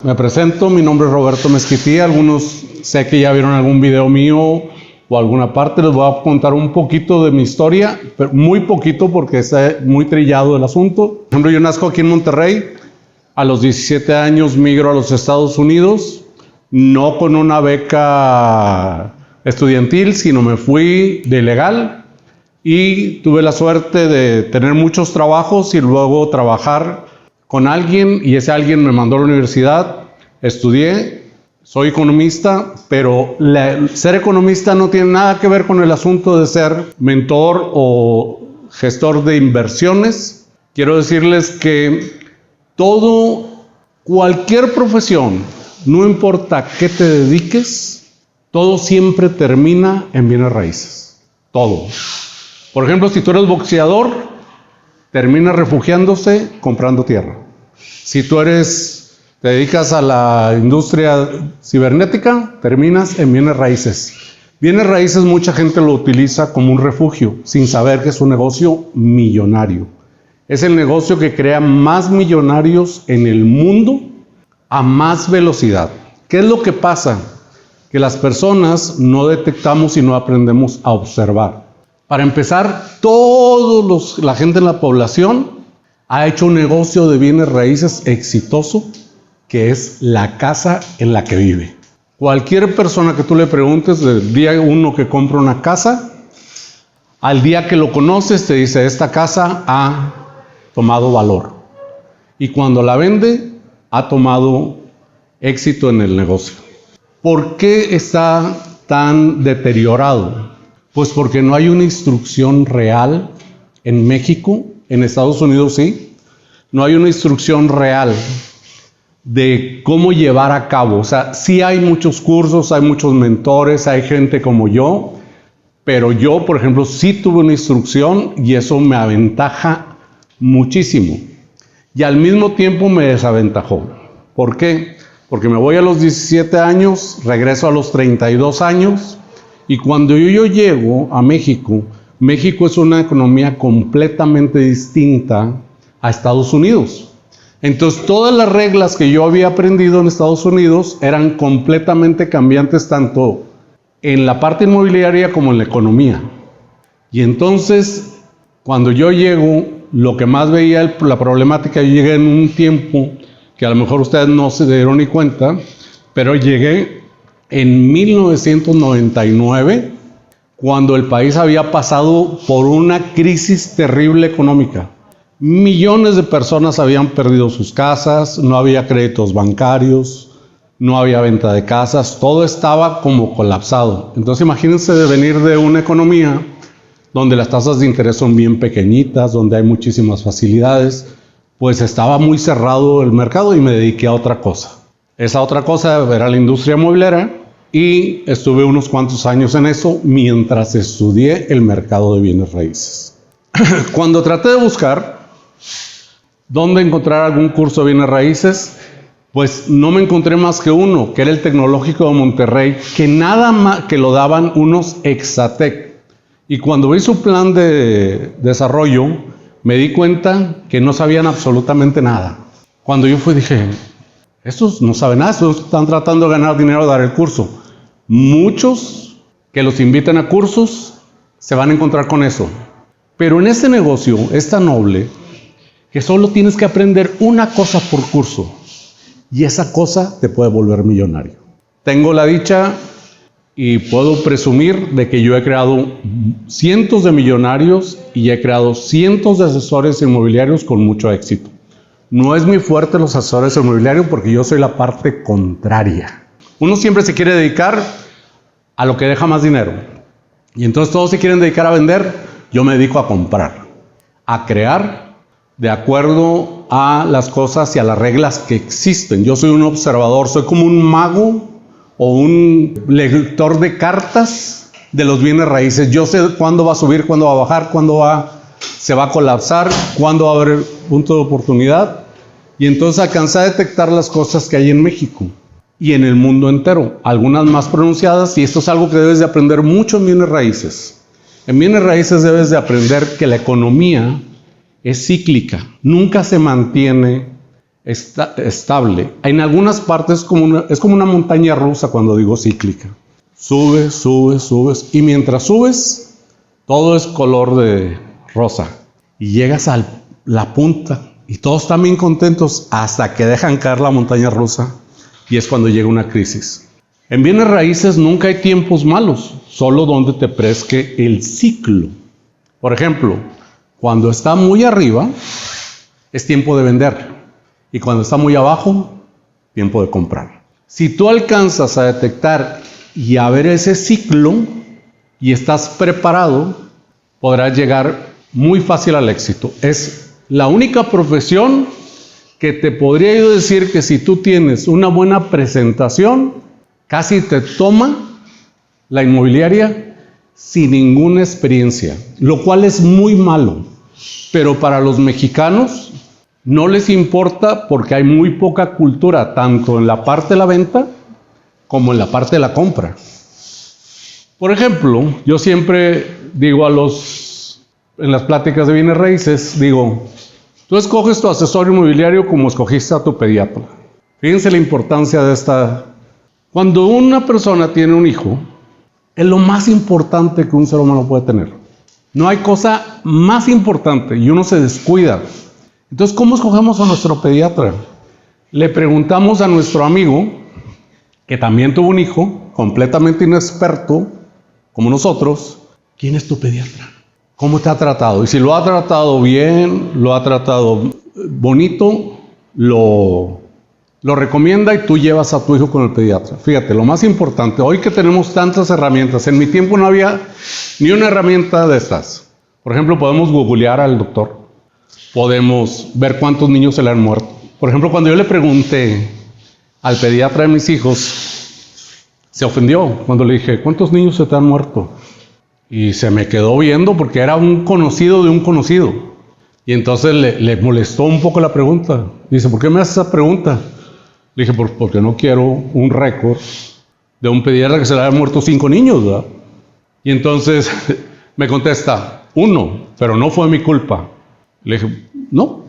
Me presento, mi nombre es Roberto Mezquitía. Algunos sé que ya vieron algún video mío o alguna parte. Les voy a contar un poquito de mi historia, pero muy poquito porque está muy trillado el asunto. Por ejemplo, yo nazco aquí en Monterrey. A los 17 años migro a los Estados Unidos, no con una beca estudiantil, sino me fui de ilegal y tuve la suerte de tener muchos trabajos y luego trabajar con alguien, y ese alguien me mandó a la universidad, estudié, soy economista, pero ser economista no tiene nada que ver con el asunto de ser mentor o gestor de inversiones. Quiero decirles que cualquier profesión, no importa qué te dediques, todo siempre termina en bienes raíces, todo. Por ejemplo, si tú eres boxeador, termina refugiándose comprando tierra. Si tú te dedicas a la industria cibernética, terminas en bienes raíces. Bienes raíces mucha gente lo utiliza como un refugio, sin saber que es un negocio millonario. Es el negocio que crea más millonarios en el mundo a más velocidad. ¿Qué es lo que pasa? Que las personas no detectamos y no aprendemos a observar. Para empezar, la gente en la población ha hecho un negocio de bienes raíces exitoso, que es la casa en la que vive. Cualquier persona que tú le preguntes, del día uno que compra una casa, al día que lo conoces te dice, esta casa ha tomado valor. Y cuando la vende, ha tomado éxito en el negocio. ¿Por qué está tan deteriorado? Pues porque no hay una instrucción real en México, en Estados Unidos sí, no hay una instrucción real de cómo llevar a cabo. O sea, sí hay muchos cursos, hay muchos mentores, hay gente como yo, pero yo, por ejemplo, sí tuve una instrucción y eso me aventaja muchísimo. Y al mismo tiempo me desaventajó. ¿Por qué? Porque me voy a los 17 años, regreso a los 32 años, y cuando yo llego a México, México es una economía completamente distinta a Estados Unidos. Entonces, todas las reglas que yo había aprendido en Estados Unidos eran completamente cambiantes, tanto en la parte inmobiliaria como en la economía. Y entonces, cuando yo llego, lo que más veía la problemática, yo llegué en un tiempo que a lo mejor ustedes no se dieron ni cuenta, pero llegué en 1999, cuando el país había pasado por una crisis terrible económica. Millones de personas habían perdido sus casas, no había créditos bancarios, no había venta de casas, todo estaba como colapsado. Entonces imagínense de venir de una economía donde las tasas de interés son bien pequeñitas, donde hay muchísimas facilidades, pues estaba muy cerrado el mercado y me dediqué a otra cosa. Esa otra cosa era la industria inmobiliaria y estuve unos cuantos años en eso mientras estudié el mercado de bienes raíces. Cuando traté de buscar dónde encontrar algún curso de bienes raíces, pues no me encontré más que uno, que era el Tecnológico de Monterrey, que nada más que lo daban unos Exatec. Y cuando vi su plan de desarrollo, me di cuenta que no sabían absolutamente nada. Cuando yo fui dije, estos no saben nada, estos están tratando de ganar dinero a dar el curso. Muchos que los inviten a cursos se van a encontrar con eso. Pero en este negocio es tan noble que solo tienes que aprender una cosa por curso y esa cosa te puede volver millonario. Tengo la dicha y puedo presumir de que yo he creado cientos de millonarios y he creado cientos de asesores inmobiliarios con mucho éxito. No es muy fuerte los asesores inmobiliarios porque yo soy la parte contraria. Uno siempre se quiere dedicar a lo que deja más dinero. Y entonces todos se quieren dedicar a vender. Yo me dedico a comprar, a crear de acuerdo a las cosas y a las reglas que existen. Yo soy un observador, soy como un mago o un lector de cartas de los bienes raíces. Yo sé cuándo va a subir, cuándo va a bajar, cuándo se va a colapsar, cuándo va a haber punto de oportunidad, y entonces alcanza a detectar las cosas que hay en México y en el mundo entero, algunas más pronunciadas, y esto es algo que debes de aprender mucho en bienes raíces. En bienes raíces debes de aprender que la economía es cíclica, nunca se mantiene estable. En algunas partes es como una montaña rusa cuando digo cíclica. Subes, subes, subes, y mientras subes, todo es color de rosa. Y llegas a la punta, y todos están bien contentos hasta que dejan caer la montaña rusa, y es cuando llega una crisis. En bienes raíces nunca hay tiempos malos, solo donde te presque el ciclo. Por ejemplo, cuando está muy arriba, es tiempo de vender. Y cuando está muy abajo, tiempo de comprar. Si tú alcanzas a detectar y a ver ese ciclo y estás preparado, podrás llegar muy fácil al éxito. Es la única profesión que te podría yo decir que si tú tienes una buena presentación, casi te toma la inmobiliaria sin ninguna experiencia, lo cual es muy malo. Pero para los mexicanos no les importa porque hay muy poca cultura, tanto en la parte de la venta como en la parte de la compra. Por ejemplo, yo siempre digo en las pláticas de bienes raíces, digo, tú escoges tu asesor inmobiliario como escogiste a tu pediatra. Fíjense la importancia de esta. Cuando una persona tiene un hijo, es lo más importante que un ser humano puede tener. No hay cosa más importante y uno se descuida. Entonces, ¿cómo escogemos a nuestro pediatra? Le preguntamos a nuestro amigo, que también tuvo un hijo, completamente inexperto, como nosotros, ¿quién es tu pediatra? ¿Cómo te ha tratado? Y si lo ha tratado bien, lo ha tratado bonito, lo recomienda y tú llevas a tu hijo con el pediatra. Fíjate, lo más importante, hoy que tenemos tantas herramientas, en mi tiempo no había ni una herramienta de estas. Por ejemplo, podemos googlear al doctor, podemos ver cuántos niños se le han muerto. Por ejemplo, cuando yo le pregunté al pediatra de mis hijos, se ofendió cuando le dije, ¿cuántos niños se te han muerto? Y se me quedó viendo porque era un conocido de un conocido. Y entonces le molestó un poco la pregunta. Dice, ¿por qué me haces esa pregunta? Le dije, porque no quiero un récord de un pediatra que se le hayan muerto 5 niños, ¿verdad? Y entonces me contesta, 1, pero no fue mi culpa. Le dije, no,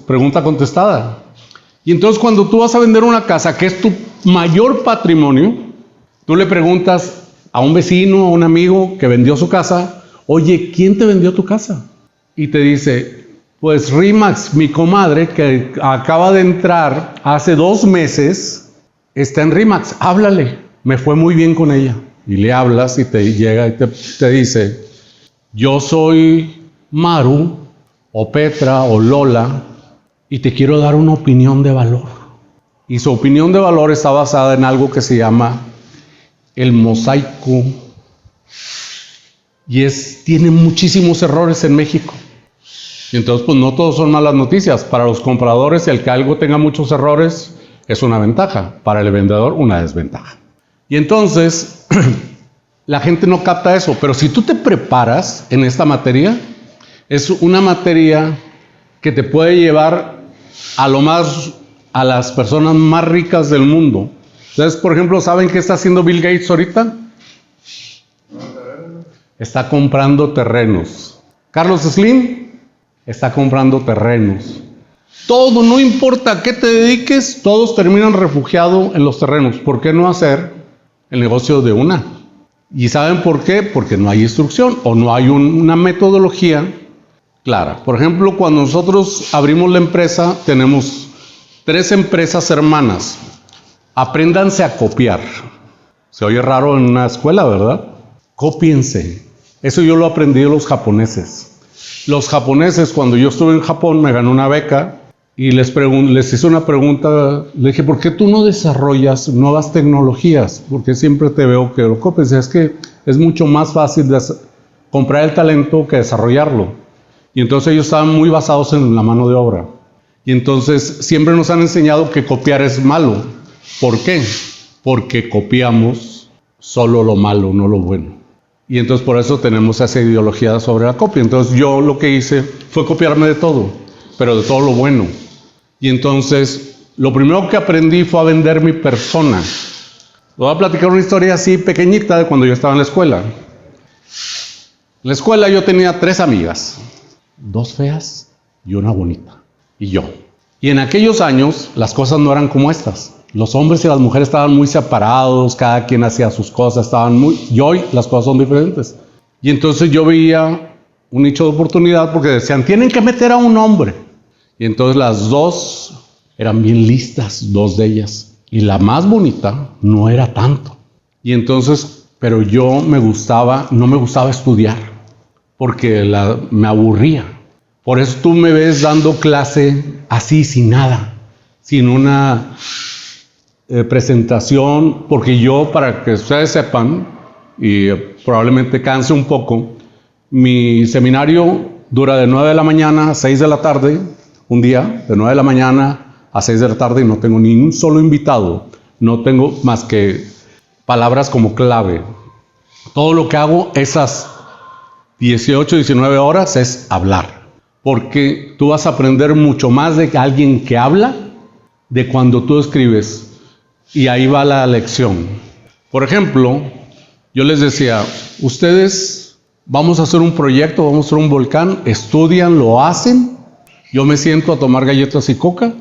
pregunta contestada. Y entonces cuando tú vas a vender una casa, que es tu mayor patrimonio, tú le preguntas a un vecino, a un amigo que vendió su casa, oye, ¿quién te vendió tu casa? Y te dice, pues Rimax, mi comadre, que acaba de entrar hace 2 meses, está en Rimax, háblale, me fue muy bien con ella. Y le hablas y te llega y te dice, yo soy Maru, o Petra, o Lola, y te quiero dar una opinión de valor. Y su opinión de valor está basada en algo que se llama el mosaico, y tiene muchísimos errores en México. Y entonces, pues no todos son malas noticias. Para los compradores, el que algo tenga muchos errores es una ventaja. Para el vendedor, una desventaja. Y entonces, la gente no capta eso. Pero si tú te preparas en esta materia, es una materia que te puede llevar a las personas más ricas del mundo. Entonces, por ejemplo, ¿saben qué está haciendo Bill Gates ahorita? Está comprando terrenos. Carlos Slim está comprando terrenos. Todo, no importa a qué te dediques, todos terminan refugiados en los terrenos. ¿Por qué no hacer el negocio de una? ¿Y saben por qué? Porque no hay instrucción o no hay una metodología clara. Por ejemplo, cuando nosotros abrimos la empresa, tenemos 3 empresas hermanas. Apréndanse a copiar. Se oye raro en una escuela, ¿verdad? Cópiense. Eso yo lo aprendí de los japoneses. Los japoneses, cuando yo estuve en Japón, me gané una beca y les hice una pregunta. Le dije, ¿por qué tú no desarrollas nuevas tecnologías? Porque siempre te veo que lo copias. Es que es mucho más fácil comprar el talento que desarrollarlo. Y entonces ellos estaban muy basados en la mano de obra. Y entonces siempre nos han enseñado que copiar es malo. ¿Por qué? Porque copiamos solo lo malo, no lo bueno. Y entonces por eso tenemos esa ideología sobre la copia. Entonces yo lo que hice fue copiarme de todo, pero de todo lo bueno. Y entonces lo primero que aprendí fue a vender mi persona. Les voy a platicar una historia así pequeñita de cuando yo estaba en la escuela. En la escuela yo tenía 3 amigas, 2 feas y una bonita. Y yo. Y en aquellos años las cosas no eran como estas. Los hombres y las mujeres estaban muy separados, cada quien hacía sus cosas, y hoy las cosas son diferentes. Y entonces yo veía un nicho de oportunidad porque decían, tienen que meter a un hombre. Y entonces las dos eran bien listas, dos de ellas. Y la más bonita no era tanto. Y entonces, pero yo no me gustaba estudiar, porque me aburría. Por eso tú me ves dando clase así, sin nada, sin una presentación, porque yo, para que ustedes sepan, y probablemente canse un poco, mi seminario dura de 9 de la mañana a 6 de la tarde, un día, de 9 de la mañana a 6 de la tarde, y no tengo ni un solo invitado, no tengo más que palabras como clave. Todo lo que hago esas 18, 19 horas es hablar, porque tú vas a aprender mucho más de alguien que habla de cuando tú escribes, y ahí va la lección. Por ejemplo, yo les decía, ustedes vamos a hacer un proyecto, vamos a hacer un volcán, estudian, lo hacen, yo me siento a tomar galletas y coca,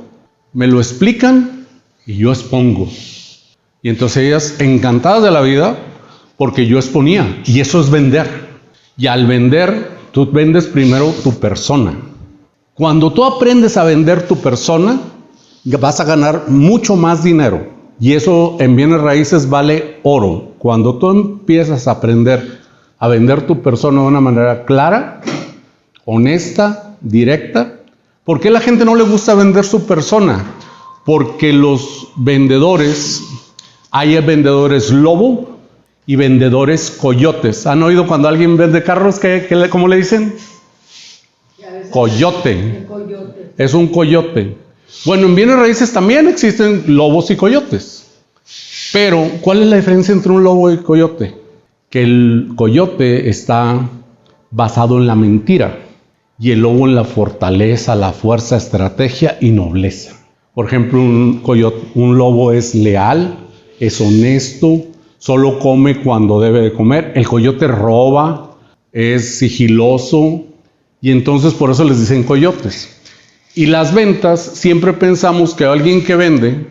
me lo explican y yo expongo. Y entonces ellas encantadas de la vida porque yo exponía, y eso es vender. Y al vender, tú vendes primero tu persona. Cuando tú aprendes a vender tu persona, vas a ganar mucho más dinero. Y eso en bienes raíces vale oro. Cuando tú empiezas a aprender a vender tu persona de una manera clara, honesta, directa. ¿Por qué a la gente no le gusta vender su persona? Porque los vendedores, hay vendedores lobo y vendedores coyotes. ¿Han oído cuando alguien vende carros, cómo le dicen? Coyote. Es un coyote. Bueno, en bienes raíces también existen lobos y coyotes. Pero, ¿cuál es la diferencia entre un lobo y coyote? Que el coyote está basado en la mentira y el lobo en la fortaleza, la fuerza, estrategia y nobleza. Por ejemplo, un lobo es leal, es honesto, solo come cuando debe de comer. El coyote roba, es sigiloso, y entonces por eso les dicen coyotes. Y las ventas, siempre pensamos que alguien que vende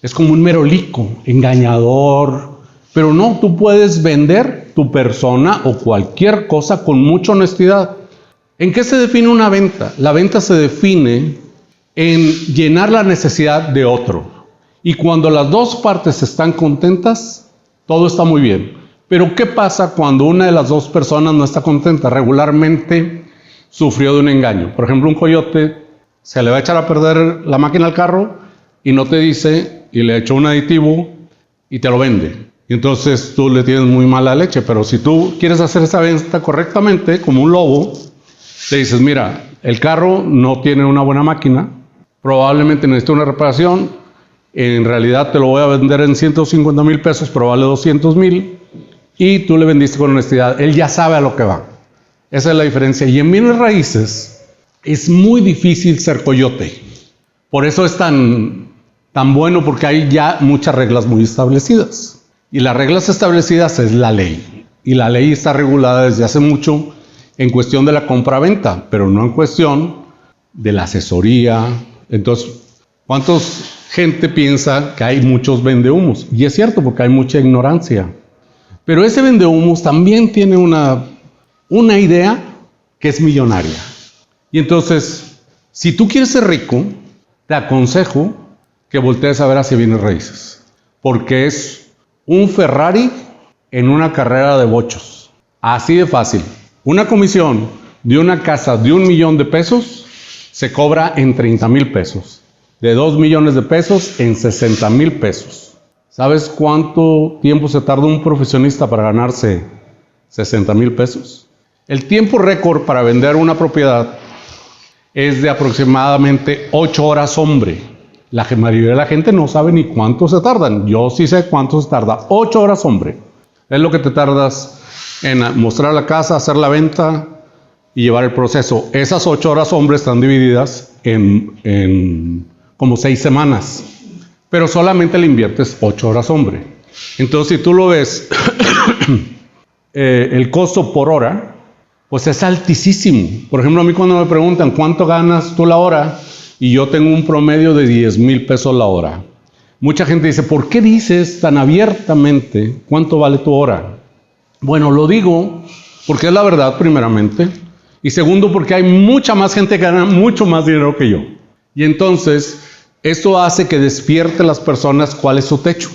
es como un merolico, engañador, pero no, tú puedes vender tu persona o cualquier cosa con mucha honestidad. ¿En qué se define una venta? La venta se define en llenar la necesidad de otro. Y cuando las dos partes están contentas, todo está muy bien. Pero ¿qué pasa cuando una de las dos personas no está contenta? Regularmente sufrió de un engaño. Por ejemplo, un coyote se le va a echar a perder la máquina al carro y no te dice, y le echó un aditivo y te lo vende. Y entonces tú le tienes muy mala leche. Pero si tú quieres hacer esa venta correctamente, como un lobo, te dices, mira, el carro no tiene una buena máquina, probablemente necesita una reparación, en realidad te lo voy a vender en 150,000 pesos, pero vale 200,000, y tú le vendiste con honestidad. Él ya sabe a lo que va. Esa es la diferencia. Y en bienes raíces es muy difícil ser coyote. Por eso es tan bueno, porque hay ya muchas reglas muy establecidas. Y las reglas establecidas es la ley. Y la ley está regulada desde hace mucho en cuestión de la compra-venta, pero no en cuestión de la asesoría. Entonces, ¿cuántos gente piensa que hay muchos vendehumos? Y es cierto, porque hay mucha ignorancia. Pero ese vendehumos también tiene una idea que es millonaria. Y entonces, si tú quieres ser rico, te aconsejo que voltees a ver hacia bienes raíces, porque es un Ferrari en una carrera de bochos. Así de fácil. Una comisión de una casa de 1 millón de pesos se cobra en 30,000 pesos. De 2 millones de pesos en 60,000 pesos. ¿Sabes cuánto tiempo se tarda un profesionista para ganarse 60,000 pesos? El tiempo récord para vender una propiedad es de aproximadamente 8 horas hombre. La mayoría de la gente no sabe ni cuánto se tardan. Yo sí sé cuánto se tarda. 8 horas hombre. Es lo que te tardas en mostrar la casa, hacer la venta y llevar el proceso. Esas 8 horas hombre están divididas en como 6 semanas. Pero solamente le inviertes 8 horas hombre. Entonces, si tú lo ves, el costo por hora, pues es altísimo. Por ejemplo, a mí cuando me preguntan cuánto ganas tú la hora, y yo tengo un promedio de 10,000 pesos la hora. Mucha gente dice, ¿por qué dices tan abiertamente cuánto vale tu hora? Bueno, lo digo porque es la verdad primeramente, y segundo porque hay mucha más gente que gana mucho más dinero que yo. Y entonces, esto hace que despierte a las personas cuál es su techo.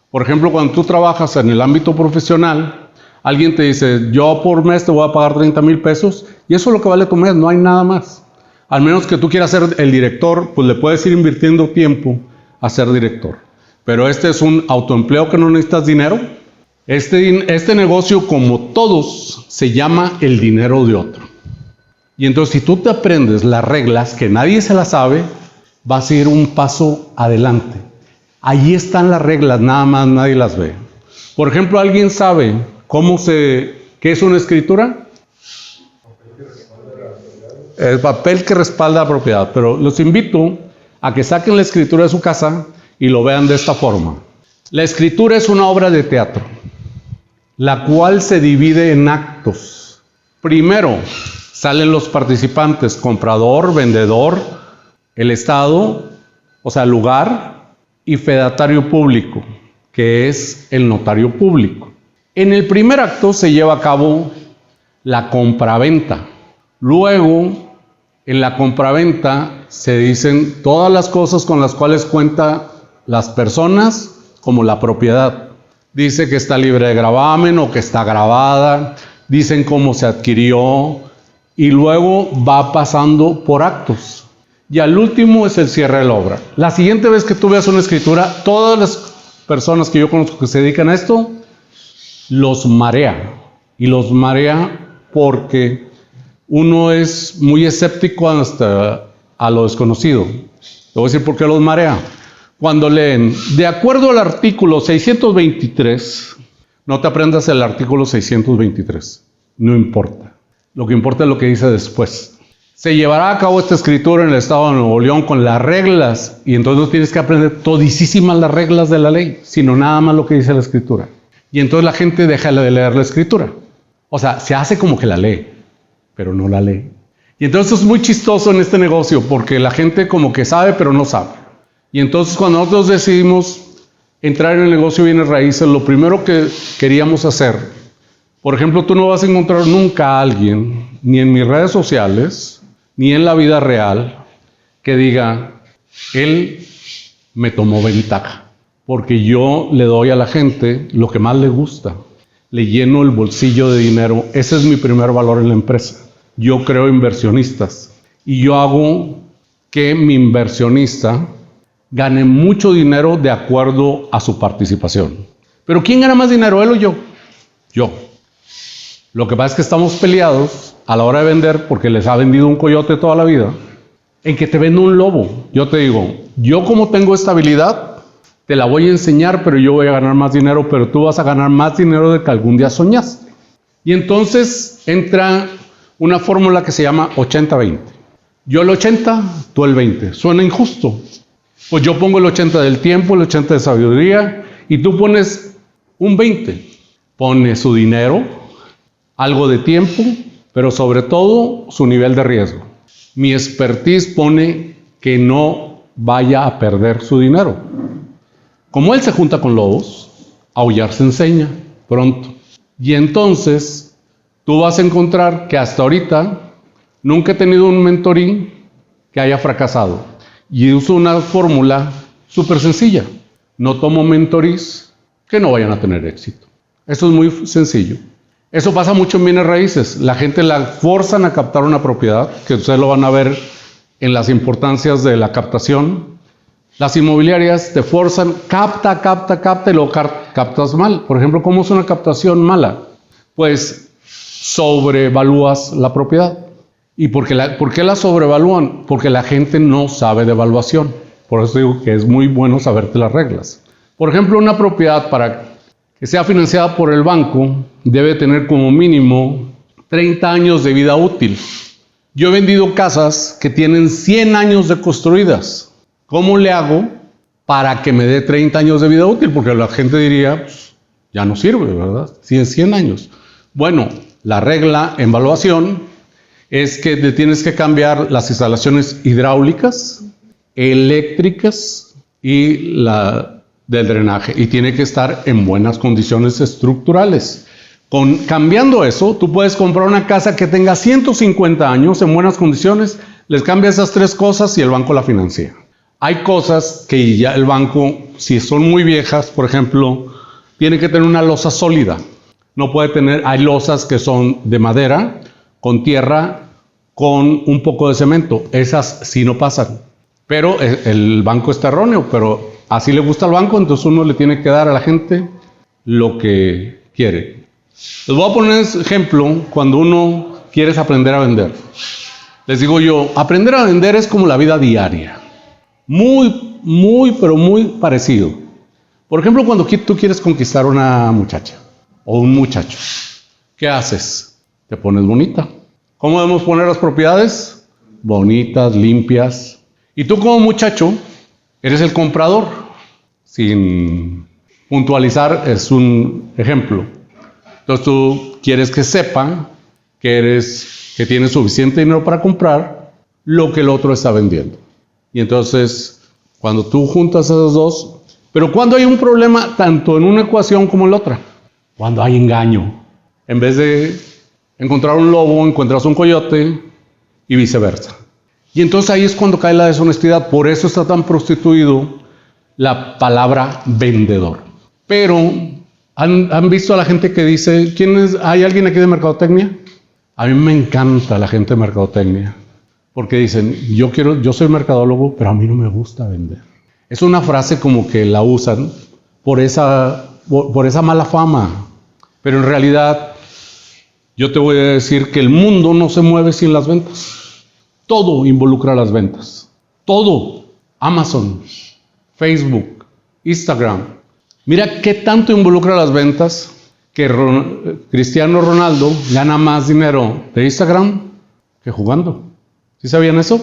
Por ejemplo, cuando tú trabajas en el ámbito profesional, alguien te dice, yo por mes te voy a pagar 30,000 pesos, y eso es lo que vale tu mes, no hay nada más. Al menos que tú quieras ser el director, pues le puedes ir invirtiendo tiempo a ser director. Pero este es un autoempleo que no necesitas dinero. Este negocio, como todos, se llama el dinero de otro. Y entonces, si tú te aprendes las reglas, que nadie se las sabe, vas a ir un paso adelante. Allí están las reglas, nada más nadie las ve. Por ejemplo, ¿alguien sabe qué es una escritura? El papel que respalda la propiedad. Pero los invito a que saquen la escritura de su casa y lo vean de esta forma. La escritura es una obra de teatro, la cual se divide en actos. Primero, salen los participantes, comprador, vendedor, el Estado, o sea, lugar, y fedatario público, que es el notario público. En el primer acto se lleva a cabo la compraventa. Luego, en la compraventa se dicen todas las cosas con las cuales cuentan las personas, como la propiedad. Dice que está libre de gravamen o que está gravada, dicen cómo se adquirió, y luego va pasando por actos. Y al último es el cierre de la obra. La siguiente vez que tú veas una escritura, todas las personas que yo conozco que se dedican a esto, los marea. Y los marea porque uno es muy escéptico hasta a lo desconocido. Te voy a decir por qué los marea. Cuando leen, de acuerdo al artículo 623, no te aprendas el artículo 623, no importa. Lo que importa es lo que dice después. Se llevará a cabo esta escritura en el Estado de Nuevo León con las reglas, y entonces no tienes que aprender todísimas las reglas de la ley, sino nada más lo que dice la escritura. Y entonces la gente deja de leer la escritura. O sea, se hace como que la lee, pero no la lee. Y entonces es muy chistoso en este negocio, porque la gente como que sabe, pero no sabe. Y entonces cuando nosotros decidimos entrar en el negocio de bienes raíces, lo primero que queríamos hacer, por ejemplo, tú no vas a encontrar nunca a alguien, ni en mis redes sociales, ni en la vida real, que diga, él me tomó ventaja, porque yo le doy a la gente lo que más le gusta, le lleno el bolsillo de dinero. Ese es mi primer valor en la empresa. Yo creo inversionistas, y yo hago que mi inversionista gane mucho dinero de acuerdo a su participación. Pero ¿quién gana más dinero, él o yo? Yo. Lo que pasa es que estamos peleados a la hora de vender, porque les ha vendido un coyote toda la vida, en que te vende un lobo. Yo te digo, yo como tengo esta habilidad, te la voy a enseñar, pero yo voy a ganar más dinero, pero tú vas a ganar más dinero de que algún día soñaste. Y entonces entra una fórmula que se llama 80-20. Yo el 80, tú el 20. Suena injusto. Pues yo pongo el 80 del tiempo, el 80 de sabiduría, y tú pones un 20. Pone su dinero, algo de tiempo, pero sobre todo su nivel de riesgo. Mi expertise pone que no vaya a perder su dinero. Como él se junta con lobos, aullar se enseña pronto. Y entonces tú vas a encontrar que hasta ahorita nunca he tenido un mentorí que haya fracasado. Y uso una fórmula súper sencilla. No tomo mentorís que no vayan a tener éxito. Eso es muy sencillo. Eso pasa mucho en bienes raíces. La gente la forzan a captar una propiedad, que ustedes lo van a ver en las importancias de la captación. Las inmobiliarias te forzan, capta, y luego captas mal. Por ejemplo, ¿cómo es una captación mala? Pues sobrevalúas la propiedad. ¿Y por qué la sobrevalúan? Porque la gente no sabe de evaluación. Por eso digo que es muy bueno saberte las reglas. Por ejemplo, una propiedad para que sea financiada por el banco debe tener como mínimo 30 años de vida útil. Yo he vendido casas que tienen 100 años de construidas. ¿Cómo le hago para que me dé 30 años de vida útil? Porque la gente diría, pues, ya no sirve, ¿verdad? 100 años. Bueno, la regla en evaluación es que te tienes que cambiar las instalaciones hidráulicas, eléctricas y la del drenaje. Y tiene que estar en buenas condiciones estructurales. Cambiando eso, tú puedes comprar una casa que tenga 150 años en buenas condiciones, les cambia esas 3 cosas y el banco la financia. Hay cosas que ya el banco, si son muy viejas, por ejemplo, tiene que tener una losa sólida. No puede tener, hay losas que son de madera, con tierra, con un poco de cemento. Esas sí no pasan. Pero el banco está erróneo, pero así le gusta al banco, entonces uno le tiene que dar a la gente lo que quiere. Les voy a poner un ejemplo cuando uno quiere aprender a vender. Les digo yo, aprender a vender es como la vida diaria. Pero muy parecido. Por ejemplo, cuando tú quieres conquistar una muchacha o un muchacho, ¿qué haces? Te pones bonita. ¿Cómo debemos poner las propiedades? Bonitas, limpias. Y tú como muchacho, eres el comprador. Sin puntualizar, es un ejemplo. Entonces tú quieres que sepan que tienes suficiente dinero para comprar lo que el otro está vendiendo. Y entonces, cuando tú juntas esos dos, pero cuando hay un problema, tanto en una ecuación como en la otra, cuando hay engaño. En vez de encontrar un lobo, encuentras un coyote y viceversa. Y entonces ahí es cuando cae la deshonestidad. Por eso está tan prostituido la palabra vendedor. Pero, ¿han visto a la gente que dice, ¿hay alguien aquí de mercadotecnia? A mí me encanta la gente de mercadotecnia. Porque dicen, yo soy mercadólogo, pero a mí no me gusta vender. Es una frase como que la usan por esa mala fama. Pero en realidad, yo te voy a decir que el mundo no se mueve sin las ventas. Todo involucra las ventas. Todo. Amazon, Facebook, Instagram. Mira qué tanto involucra las ventas que Cristiano Ronaldo gana más dinero de Instagram que jugando. ¿Sí sabían eso?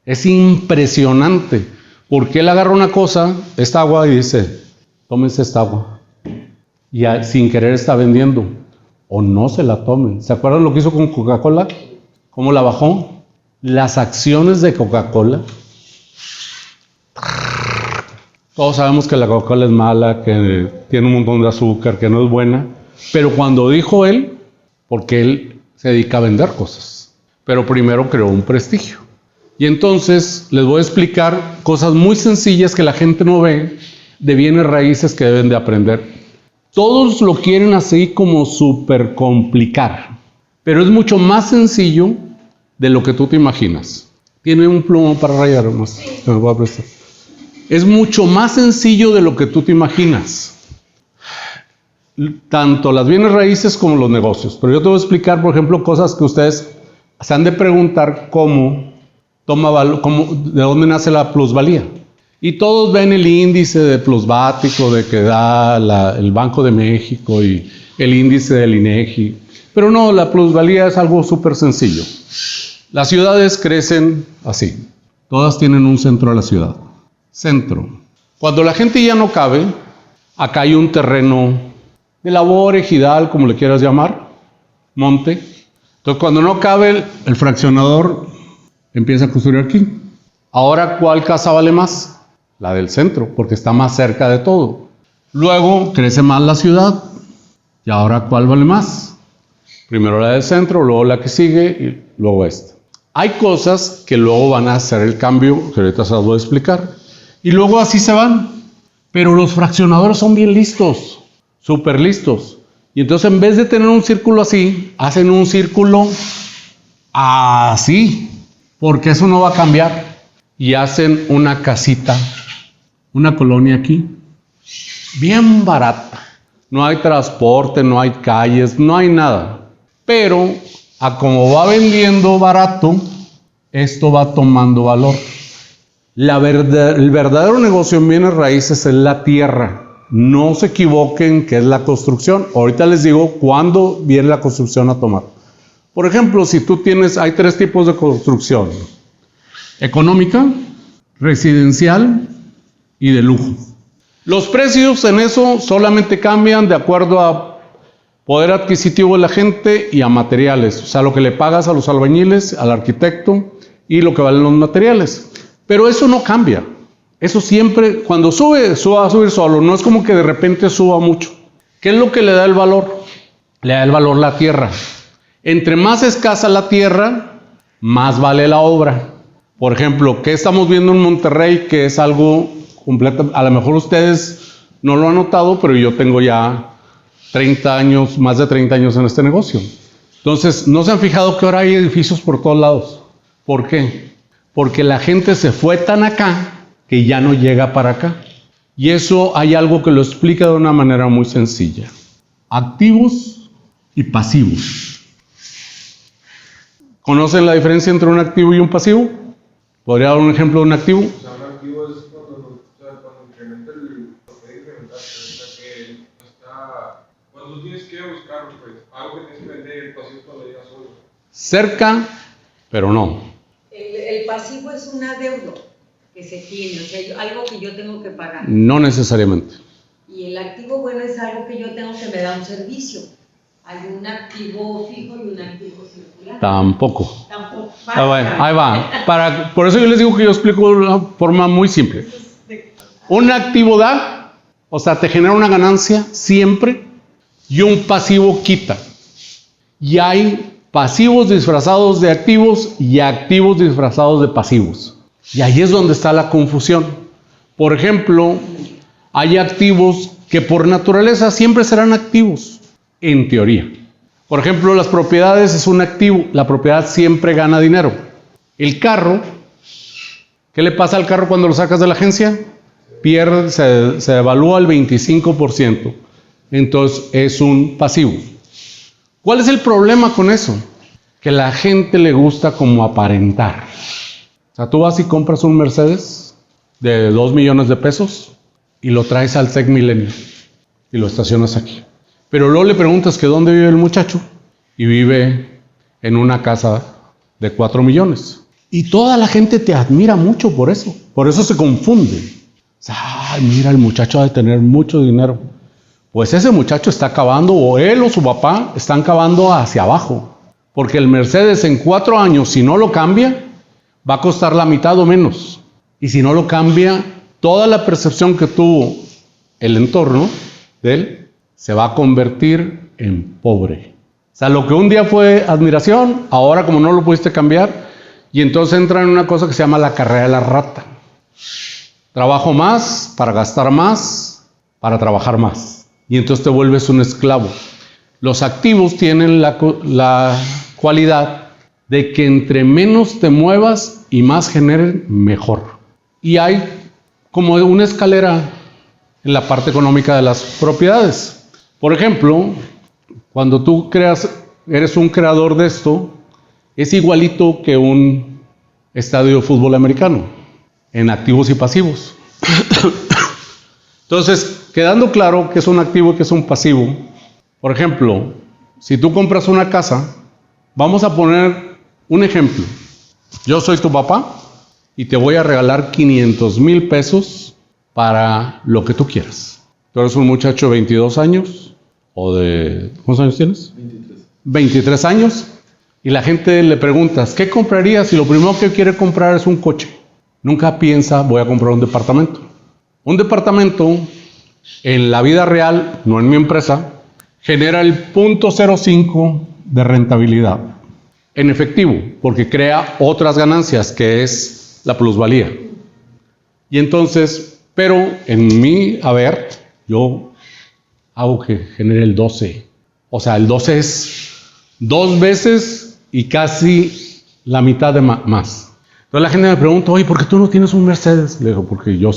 Es impresionante. Porque él agarra una cosa, esta agua, y dice, tómense esta agua. Y sin querer está vendiendo. O no se la tomen. ¿Se acuerdan lo que hizo con Coca-Cola? ¿Cómo la bajó? Las acciones de Coca-Cola. Todos sabemos que la Coca-Cola es mala, que tiene un montón de azúcar, que no es buena. Pero cuando dijo él, porque él se dedica a vender cosas. Pero primero creó un prestigio. Y entonces les voy a explicar cosas muy sencillas que la gente no ve de bienes raíces que deben de aprender. Todos lo quieren así como súper complicar. Pero es mucho más sencillo de lo que tú te imaginas. Tiene un plumón para rayar más. Me voy a prestar. Es mucho más sencillo de lo que tú te imaginas. Tanto las bienes raíces como los negocios. Pero yo te voy a explicar, por ejemplo, cosas que ustedes se han de preguntar de dónde nace la plusvalía. Y todos ven el índice de plusvático de que da el Banco de México y el índice del INEGI. Pero no, la plusvalía es algo súper sencillo. Las ciudades crecen así. Todas tienen un centro de la ciudad. Centro. Cuando la gente ya no cabe, acá hay un terreno de labor, ejidal, como le quieras llamar, monte. Entonces, cuando no cabe, el fraccionador empieza a construir aquí. Ahora, ¿cuál casa vale más? La del centro, porque está más cerca de todo. Luego, crece más la ciudad. ¿Y ahora cuál vale más? Primero la del centro, luego la que sigue y luego esta. Hay cosas que luego van a hacer el cambio, que ahorita se las voy a explicar. Y luego así se van. Pero los fraccionadores son bien listos, súper listos. Y entonces en vez de tener un círculo así, hacen un círculo así, porque eso no va a cambiar. Y hacen una casita, una colonia aquí, bien barata. No hay transporte, no hay calles, no hay nada. Pero a como va vendiendo barato, esto va tomando valor. El verdadero negocio en bienes raíces es la tierra. No se equivoquen que es la construcción. Ahorita les digo cuándo viene la construcción a tomar. Por ejemplo, si tú hay 3 tipos de construcción. Económica, residencial y de lujo. Los precios en eso solamente cambian de acuerdo a poder adquisitivo de la gente y a materiales. O sea, lo que le pagas a los albañiles, al arquitecto y lo que valen los materiales. Pero eso no cambia. Eso siempre, cuando sube, va a subir solo. No es como que de repente suba mucho. ¿Qué es lo que le da el valor? Le da el valor la tierra. Entre más escasa la tierra, más vale la obra. Por ejemplo, ¿qué estamos viendo en Monterrey? Que es algo completo. A lo mejor ustedes no lo han notado, pero yo tengo ya 30 años, más de 30 años en este negocio. Entonces, ¿no se han fijado que ahora hay edificios por todos lados? ¿Por qué? Porque la gente se fue tan acá que ya no llega para acá. Y eso hay algo que lo explica de una manera muy sencilla. Activos y pasivos. ¿Conocen la diferencia entre un activo y un pasivo? ¿Podría dar un ejemplo de un activo? O sea, un activo es cuando incrementa lo puede incrementar, o sea, que está, cuando tú tienes que ir a buscar, pues, algo que tienes que vender, el pasivo cuando llegas solo. Cerca, pero no. El pasivo es un adeudo que se tiene, o sea, algo que yo tengo que pagar. No necesariamente. Y el activo, bueno, es algo que yo tengo que me da un servicio. Hay un activo fijo y un activo circular. Tampoco. Tampoco. Ahí va. Por eso yo les digo que yo explico de una forma muy simple. Un activo da, o sea, te genera una ganancia siempre, y un pasivo quita. Y hay pasivos disfrazados de activos y activos disfrazados de pasivos. Y ahí es donde está la confusión. Por ejemplo, hay activos que por naturaleza siempre serán activos, en teoría. Por ejemplo, las propiedades es un activo. La propiedad siempre gana dinero. El carro, ¿qué le pasa al carro cuando lo sacas de la agencia? Pierde, se devalúa el 25%. Entonces es un pasivo. ¿Cuál es el problema con eso? Que la gente le gusta como aparentar. O sea, tú vas y compras un Mercedes de 2 millones de pesos y lo traes al Tech Milenio y lo estacionas aquí. Pero luego le preguntas que dónde vive el muchacho y vive en una casa de 4 millones. Y toda la gente te admira mucho por eso se confunde. O sea, ay, mira, el muchacho ha de tener mucho dinero. Pues ese muchacho está cavando, o él o su papá están cavando hacia abajo. Porque el Mercedes en 4 años, si no lo cambia, va a costar la mitad o menos. Y si no lo cambia, toda la percepción que tuvo el entorno de él se va a convertir en pobre. O sea, lo que un día fue admiración, ahora como no lo pudiste cambiar, y entonces entra en una cosa que se llama la carrera de la rata. Trabajo más para gastar más, para trabajar más. Y entonces te vuelves un esclavo. Los activos tienen la cualidad de que entre menos te muevas y más generen, mejor. Y hay como una escalera en la parte económica de las propiedades. Por ejemplo, cuando tú eres un creador de esto, es igualito que un estadio de fútbol americano, en activos y pasivos. Entonces, quedando claro que es un activo y que es un pasivo, por ejemplo, si tú compras una casa, vamos a poner un ejemplo. Yo soy tu papá y te voy a regalar 500,000 pesos para lo que tú quieras. Tú eres un muchacho de 22 años, o de... ¿Cuántos años tienes? 23 años. Y la gente le preguntas, ¿qué comprarías? Y lo primero que quiere comprar es un coche. Nunca piensa, voy a comprar un departamento. Un departamento, en la vida real, no en mi empresa, genera el 0.05 de rentabilidad. En efectivo, porque crea otras ganancias, que es la plusvalía. Y entonces, pero en mi haber, yo hago que genere el 12. O sea, el 12 es 2 veces y casi la mitad de más. Entonces la gente me pregunta, oye, ¿por qué tú no tienes un Mercedes? Le digo, porque yo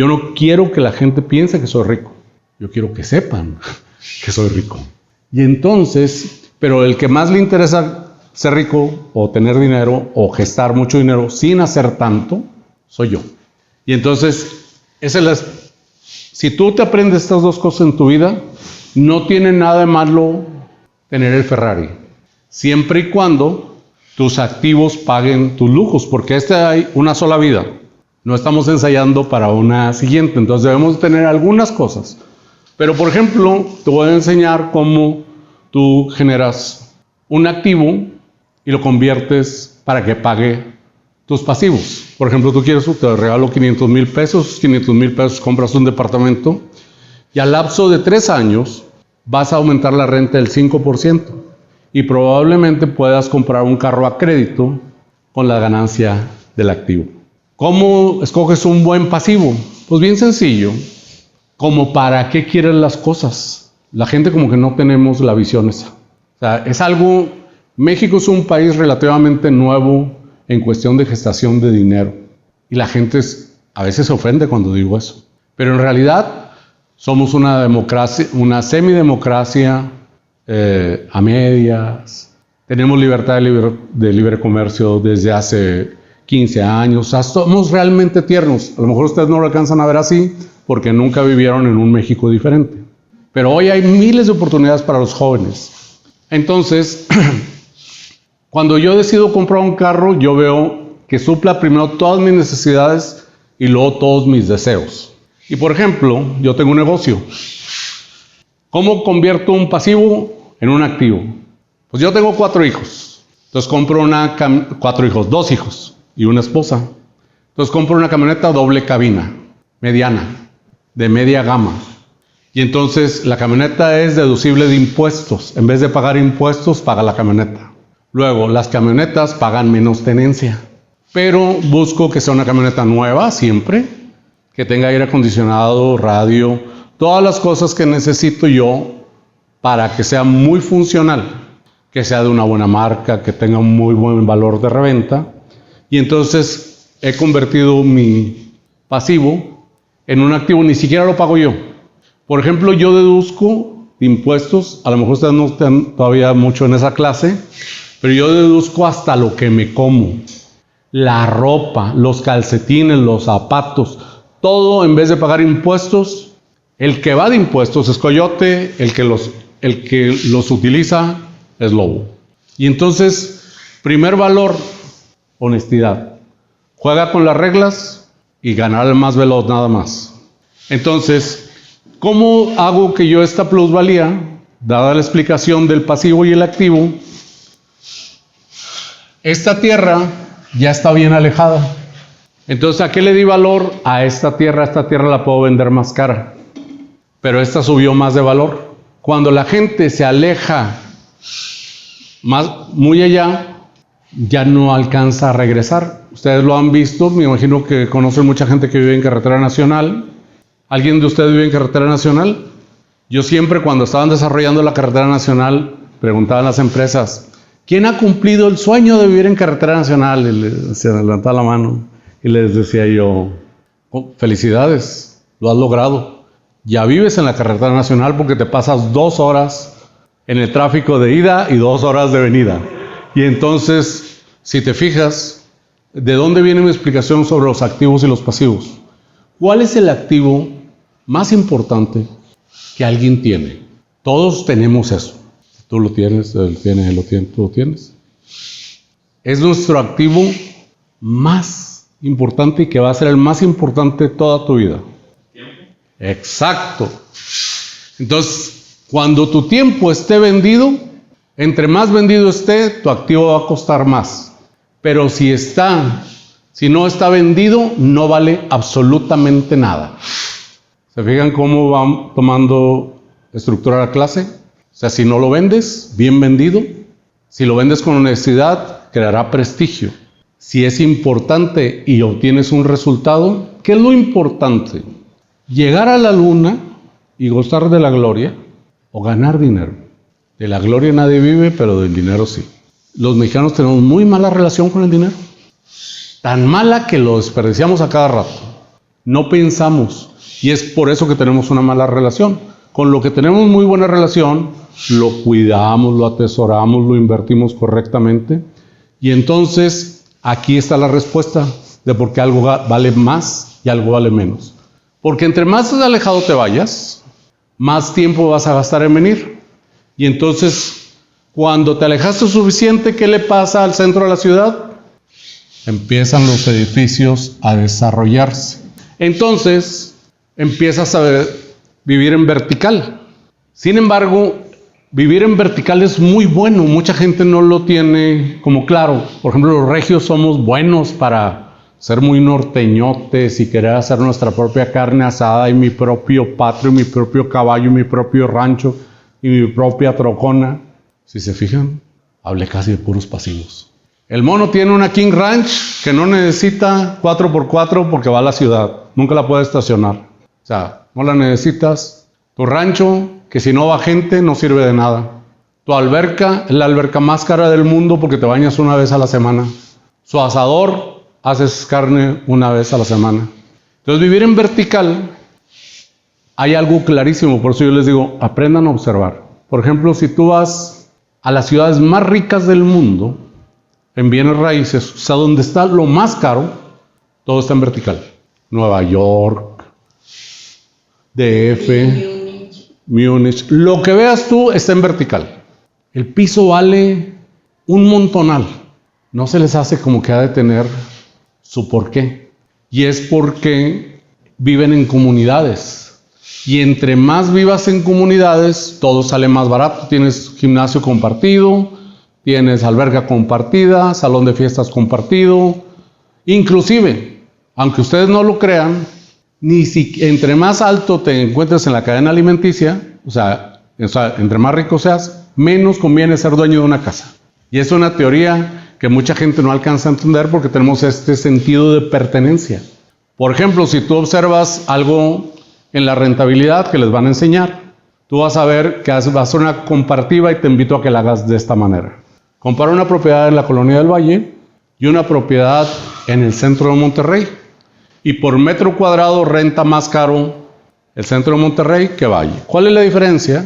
no quiero que la gente piense que soy rico. Yo quiero que sepan que soy rico. Y entonces, pero el que más le interesa ser rico o tener dinero o gestar mucho dinero sin hacer tanto, soy yo. Y entonces, si tú te aprendes estas dos cosas en tu vida, no tiene nada de malo tener el Ferrari, siempre y cuando tus activos paguen tus lujos, porque hay una sola vida. No estamos ensayando para una siguiente, entonces debemos tener algunas cosas. Pero, por ejemplo, te voy a enseñar cómo tú generas un activo y lo conviertes para que pague tus pasivos. Por ejemplo, tú quieres, te regalo 500,000 pesos, 500,000 pesos compras un departamento y al lapso de 3 años vas a aumentar la renta del 5% y probablemente puedas comprar un carro a crédito con la ganancia del activo. ¿Cómo escoges un buen pasivo? Pues bien sencillo, como para qué quieres las cosas. La gente como que no tenemos la visión esa. O sea, es algo, México es un país relativamente nuevo en cuestión de gestación de dinero. Y la gente a veces se ofende cuando digo eso. Pero en realidad somos una democracia, una semidemocracia a medias. Tenemos libertad de libre comercio desde hace 15 años. O sea, somos realmente tiernos. A lo mejor ustedes no lo alcanzan a ver así porque nunca vivieron en un México diferente. Pero hoy hay miles de oportunidades para los jóvenes. Entonces, cuando yo decido comprar un carro, yo veo que supla primero todas mis necesidades y luego todos mis deseos. Y por ejemplo, yo tengo un negocio. ¿Cómo convierto un pasivo en un activo? Pues yo tengo 4 hijos. Entonces compro 2 hijos y una esposa. Entonces compro una camioneta doble cabina, mediana, de media gama. Y entonces la camioneta es deducible de impuestos. En vez de pagar impuestos, paga la camioneta. Luego, las camionetas pagan menos tenencia. Pero busco que sea una camioneta nueva siempre, que tenga aire acondicionado, radio, todas las cosas que necesito yo para que sea muy funcional, que sea de una buena marca, que tenga un muy buen valor de reventa. Y entonces he convertido mi pasivo en un activo, ni siquiera lo pago yo. Por ejemplo, yo deduzco impuestos, a lo mejor ustedes no están todavía mucho en esa clase, pero yo deduzco hasta lo que me como. La ropa, los calcetines, los zapatos, todo en vez de pagar impuestos. El que va de impuestos es coyote, el que los utiliza es lobo. Y entonces, primer valor, honestidad. Juega con las reglas y ganar el más veloz nada más. Entonces, ¿cómo hago que yo esta plusvalía, dada la explicación del pasivo y el activo, esta tierra ya está bien alejada? Entonces, ¿a qué le di valor? A esta tierra la puedo vender más cara, pero esta subió más de valor. Cuando la gente se aleja muy allá, ya no alcanza a regresar. Ustedes lo han visto, me imagino que conocen mucha gente que vive en carretera nacional. ¿Alguien de ustedes vive en carretera nacional? Yo siempre, cuando estaban desarrollando la carretera nacional, preguntaban a las empresas, ¿quién ha cumplido el sueño de vivir en carretera nacional? Y se levantaba la mano y les decía yo, oh, felicidades, lo has logrado. Ya vives en la carretera nacional porque te pasas 2 horas en el tráfico de ida y 2 horas de venida. Y entonces, si te fijas, ¿de dónde viene mi explicación sobre los activos y los pasivos? ¿Cuál es el activo más importante que alguien tiene? Todos tenemos eso. Tú lo tienes, él lo tiene, tú lo tienes. Es nuestro activo más importante y que va a ser el más importante toda tu vida. ¿Tiempo? Exacto. Entonces, cuando tu tiempo esté vendido, entre más vendido esté, tu activo va a costar más. Pero si no está vendido, no vale absolutamente nada. ¿Se fijan cómo van tomando estructura la clase? O sea, si no lo vendes, bien vendido. Si lo vendes con honestidad, creará prestigio. Si es importante y obtienes un resultado, ¿qué es lo importante? ¿Llegar a la luna y gozar de la gloria o ganar dinero? De la gloria nadie vive, pero del dinero sí. Los mexicanos tenemos muy mala relación con el dinero. Tan mala que lo desperdiciamos a cada rato. No pensamos. Y es por eso que tenemos una mala relación. Con lo que tenemos muy buena relación, lo cuidamos, lo atesoramos, lo invertimos correctamente. Y entonces, aquí está la respuesta de por qué algo vale más y algo vale menos. Porque entre más alejado te vayas, más tiempo vas a gastar en venir. Y entonces, cuando te alejaste suficiente, ¿qué le pasa al centro de la ciudad? Empiezan los edificios a desarrollarse. Entonces, empiezas a vivir en vertical. Sin embargo, vivir en vertical es muy bueno. Mucha gente no lo tiene como claro. Por ejemplo, los regios somos buenos para ser muy norteñotes y querer hacer nuestra propia carne asada y mi propio patio, y mi propio caballo, y mi propio rancho y mi propia trocona. Si se fijan, hablé casi de puros pasivos. El mono tiene una King Ranch que no necesita 4x4 porque va a la ciudad. Nunca la puede estacionar. O sea, no la necesitas. Tu rancho, que si no va gente, no sirve de nada. Tu alberca es la alberca más cara del mundo porque te bañas una vez a la semana. Su asador, haces carne una vez a la semana. Entonces, vivir en vertical, hay algo clarísimo. Por eso yo les digo, aprendan a observar. Por ejemplo, si tú vas a las ciudades más ricas del mundo, en bienes raíces, o sea, donde está lo más caro, todo está en vertical. Nueva York, DF, Múnich, lo que veas tú está en vertical. El piso vale un montonal. No se les hace como que ha de tener su porqué. Y es porque viven en comunidades. Y entre más vivas en comunidades, todo sale más barato. Tienes gimnasio compartido, tienes alberca compartida, salón de fiestas compartido. Inclusive, aunque ustedes no lo crean, entre más alto te encuentres en la cadena alimenticia, o sea, entre más rico seas, menos conviene ser dueño de una casa. Y es una teoría que mucha gente no alcanza a entender porque tenemos este sentido de pertenencia. Por ejemplo, si tú observas algo en la rentabilidad que les van a enseñar, tú vas a ver que va a ser una comparativa y te invito a que la hagas de esta manera. Compara una propiedad en la Colonia del Valle y una propiedad en el centro de Monterrey. Y por metro cuadrado renta más caro el centro de Monterrey que Valle. ¿Cuál es la diferencia?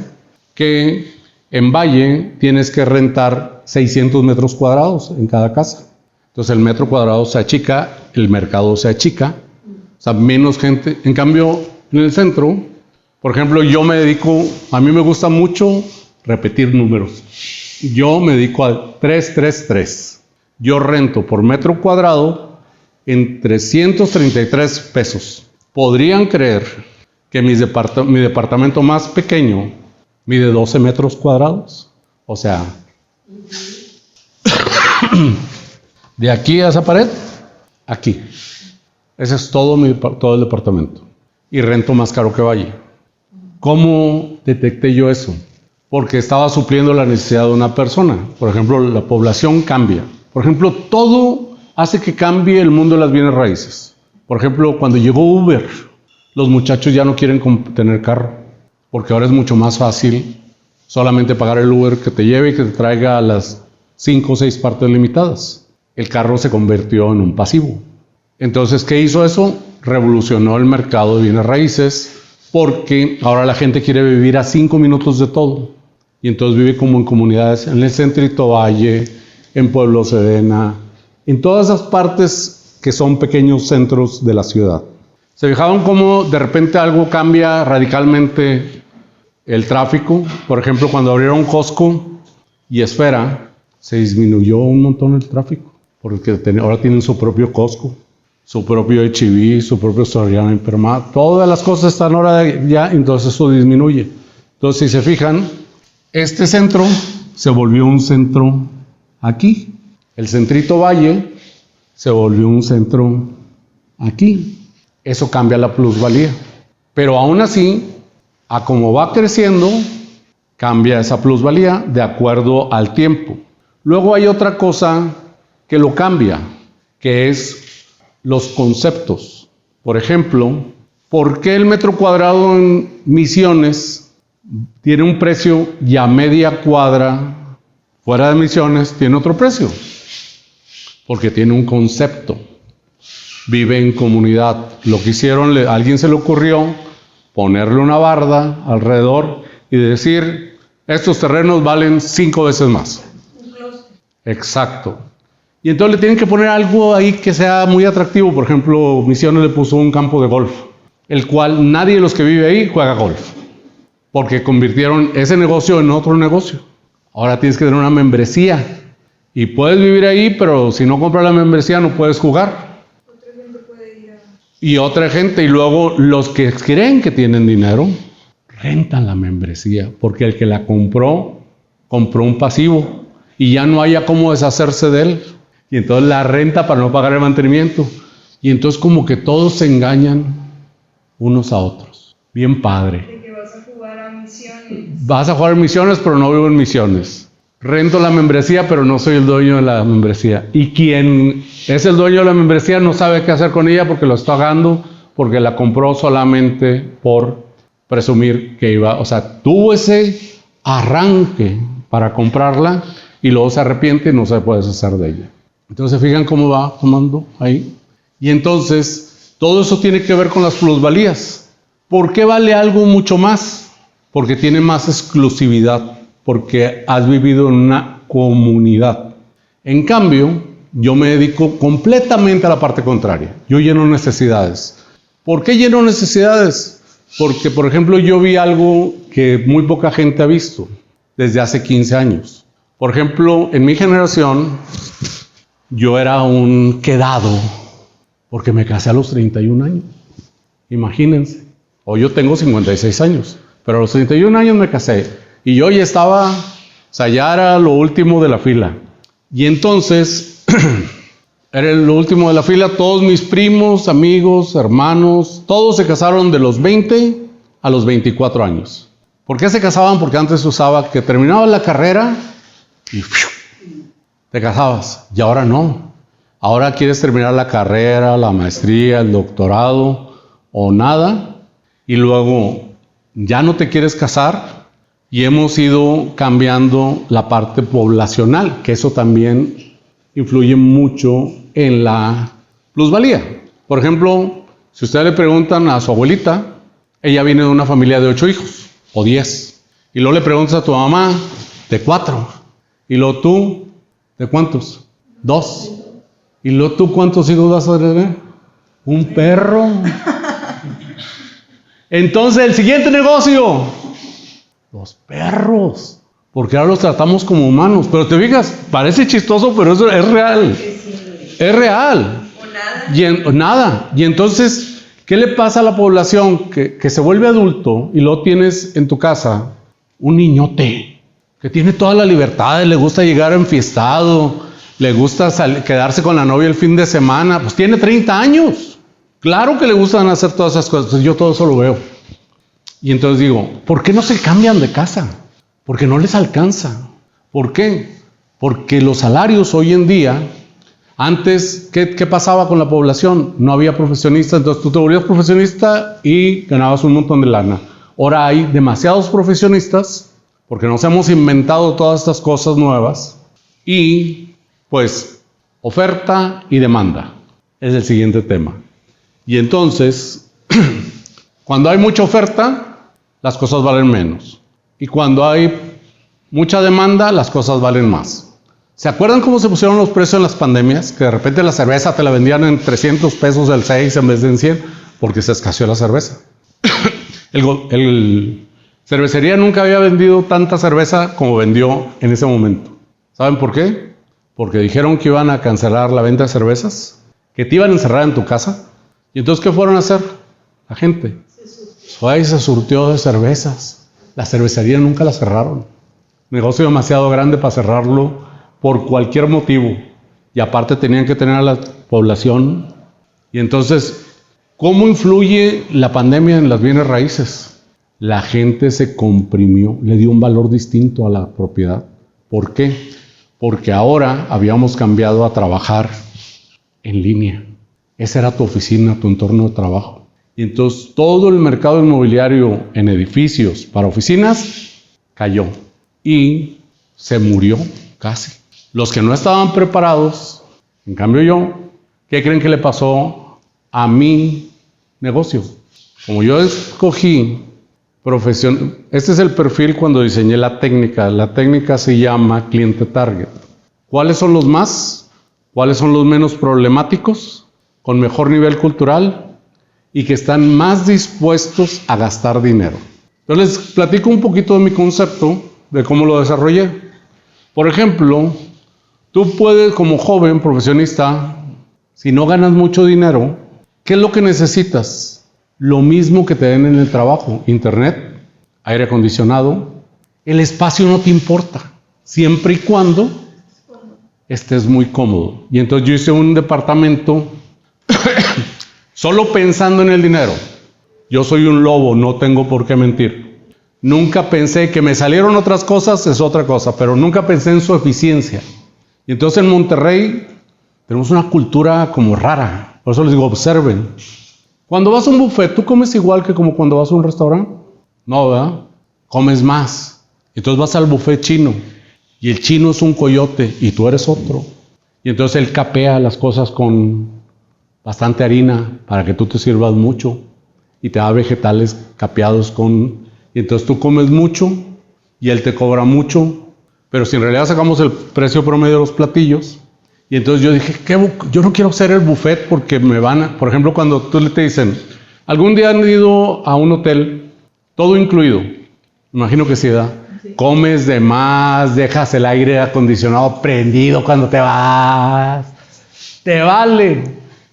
Que en Valle tienes que rentar 600 metros cuadrados en cada casa. Entonces el metro cuadrado se achica, el mercado se achica, o sea, menos gente. En cambio, en el centro, por ejemplo, a mí me gusta mucho repetir números. Yo me dedico al 333. Yo rento por metro cuadrado en 333 pesos. ¿Podrían creer que mi departamento más pequeño mide 12 metros cuadrados? O sea, de aquí a esa pared, aquí. Ese es todo el departamento. Y rento más caro que Valle. ¿Cómo detecté yo eso? Porque estaba supliendo la necesidad de una persona. Por ejemplo, la población cambia. Por ejemplo, todo hace que cambie el mundo de las bienes raíces. Por ejemplo, cuando llegó Uber, los muchachos ya no quieren tener carro, porque ahora es mucho más fácil solamente pagar el Uber que te lleve y que te traiga a las 5 o 6 partes limitadas. El carro se convirtió en un pasivo. Entonces, ¿qué hizo eso? Revolucionó el mercado de bienes raíces, porque ahora la gente quiere vivir a 5 minutos de todo. Y entonces vive como en comunidades, en el Centrito Valle, en Pueblo Sedena, en todas esas partes que son pequeños centros de la ciudad. ¿Se fijaron cómo de repente algo cambia radicalmente el tráfico? Por ejemplo, cuando abrieron Costco y Esfera, se disminuyó un montón el tráfico, porque ahora tienen su propio Costco, su propio H-E-B, su propio Soriana Hipermat. Todas las cosas están ahora ya, entonces eso disminuye. Entonces, si se fijan, este centro se volvió un centro aquí. El Centrito Valle se volvió un centro aquí. Eso cambia la plusvalía. Pero aún así, a como va creciendo, cambia esa plusvalía de acuerdo al tiempo. Luego hay otra cosa que lo cambia, que es los conceptos. Por ejemplo, ¿por qué el metro cuadrado en Misiones tiene un precio y a media cuadra fuera de Misiones tiene otro precio? Porque tiene un concepto. Vive en comunidad. Lo que hicieron, a alguien se le ocurrió ponerle una barda alrededor y decir, estos terrenos valen 5 veces más. Exacto. Y entonces le tienen que poner algo ahí que sea muy atractivo. Por ejemplo, Misiones le puso un campo de golf, el cual nadie de los que vive ahí juega golf, porque convirtieron ese negocio en otro negocio. Ahora tienes que tener una membresía. Y puedes vivir ahí, pero si no compras la membresía no puedes jugar. Otra gente puede ir a... Y otra gente, y luego los que creen que tienen dinero, rentan la membresía, porque el que la compró un pasivo y ya no haya cómo deshacerse de él. Y entonces la renta para no pagar el mantenimiento. Y entonces como que todos se engañan unos a otros. Bien padre. De que vas a jugar a Misiones. Vas a jugar en Misiones, pero no vivo en Misiones. Rento la membresía, pero no soy el dueño de la membresía. Y quien es el dueño de la membresía no sabe qué hacer con ella porque lo está pagando, porque la compró solamente por presumir que iba. O sea, tuvo ese arranque para comprarla y luego se arrepiente y no se puede deshacer de ella. Entonces, ¿se fijan cómo va tomando ahí? Y entonces, todo eso tiene que ver con las plusvalías. ¿Por qué vale algo mucho más? Porque tiene más exclusividad, porque has vivido en una comunidad. En cambio, yo me dedico completamente a la parte contraria. Yo lleno necesidades. ¿Por qué lleno necesidades? Porque, por ejemplo, yo vi algo que muy poca gente ha visto desde hace 15 años. Por ejemplo, en mi generación, yo era un quedado porque me casé a los 31 años. Imagínense. Hoy yo tengo 56 años, pero a los 31 años me casé. Y yo ya estaba, o sea, ya era lo último de la fila. Y entonces, era lo último de la fila. Todos mis primos, amigos, hermanos, todos se casaron de los 20 a los 24 años. ¿Por qué se casaban? Porque antes se usaba que terminabas la carrera y te casabas. Y ahora no. Ahora quieres terminar la carrera, la maestría, el doctorado o nada. Y luego ya no te quieres casar. Y hemos ido cambiando la parte poblacional, que eso también influye mucho en la plusvalía. Por ejemplo, si ustedes le preguntan a su abuelita, ella viene de una familia de 8 hijos o 10. Y luego le preguntas a tu mamá, de 4. Y luego tú, ¿de cuántos? 2. Y luego tú, ¿cuántos hijos vas a tener? Un perro. Entonces, el siguiente negocio, los perros. Porque ahora los tratamos como humanos. Pero te fijas, parece chistoso, pero eso es real. Es real. O nada. Y entonces, ¿qué le pasa a la población que se vuelve adulto y luego tienes en tu casa un niñote que tiene toda la libertad, le gusta llegar enfiestado, le gusta quedarse con la novia el fin de semana? Pues tiene 30 años. Claro que le gustan hacer todas esas cosas. Pues yo todo eso lo veo. Y entonces digo, ¿por qué no se cambian de casa? Porque no les alcanza. ¿Por qué? Porque los salarios hoy en día, antes, ¿qué pasaba con la población? No había profesionistas, entonces tú te volvías profesionista y ganabas un montón de lana. Ahora hay demasiados profesionistas, porque nos hemos inventado todas estas cosas nuevas, y pues oferta y demanda es el siguiente tema. Y entonces, cuando hay mucha oferta, las cosas valen menos. Y cuando hay mucha demanda, las cosas valen más. ¿Se acuerdan cómo se pusieron los precios en las pandemias? Que de repente la cerveza te la vendían en 300 pesos el 6 en vez de en 100, porque se escaseó la cerveza. El cervecería nunca había vendido tanta cerveza como vendió en ese momento. ¿Saben por qué? Porque dijeron que iban a cancelar la venta de cervezas, que te iban a encerrar en tu casa. ¿Y entonces qué fueron a hacer? La gente fue y se surtió de cervezas. La cervecería nunca la cerraron. Negocio demasiado grande para cerrarlo por cualquier motivo. Y aparte tenían que tener a la población. Y entonces, ¿cómo influye la pandemia en las bienes raíces? La gente se comprimió, le dio un valor distinto a la propiedad. ¿Por qué? Porque ahora habíamos cambiado a trabajar en línea. Esa era tu oficina, tu entorno de trabajo. Y entonces todo el mercado inmobiliario en edificios para oficinas cayó y se murió casi. Los que no estaban preparados, en cambio yo, ¿qué creen que le pasó a mi negocio? Como yo escogí profesión, este es el perfil cuando diseñé la técnica se llama cliente target. ¿Cuáles son los más? ¿Cuáles son los menos problemáticos? Con mejor nivel cultural y que están más dispuestos a gastar dinero. Entonces les platico un poquito de mi concepto, de cómo lo desarrollé. Por ejemplo, tú puedes, como joven profesionista, si no ganas mucho dinero, ¿qué es lo que necesitas? Lo mismo que te den en el trabajo, internet, aire acondicionado. El espacio no te importa, siempre y cuando estés muy cómodo. Y entonces yo hice un departamento solo pensando en el dinero. Yo soy un lobo, no tengo por qué mentir. Nunca pensé que me salieron otras cosas, es otra cosa, pero nunca pensé en su eficiencia. Y entonces en Monterrey tenemos una cultura como rara. Por eso les digo, observen. Cuando vas a un buffet, ¿tú comes igual que como cuando vas a un restaurante? No, ¿verdad? Comes más. Entonces vas al buffet chino. Y el chino es un coyote y tú eres otro. Y entonces él capea las cosas con bastante harina para que tú te sirvas mucho. Y te da vegetales capeados con... Y entonces tú comes mucho y él te cobra mucho. Pero si en realidad sacamos el precio promedio de los platillos... Y entonces yo dije, yo no quiero hacer el buffet porque me van a... Por ejemplo, cuando te dicen, ¿algún día han ido a un hotel? Todo incluido. Imagino que sí, ¿verdad? Sí. Comes de más, dejas el aire acondicionado prendido cuando te vas. Te vale.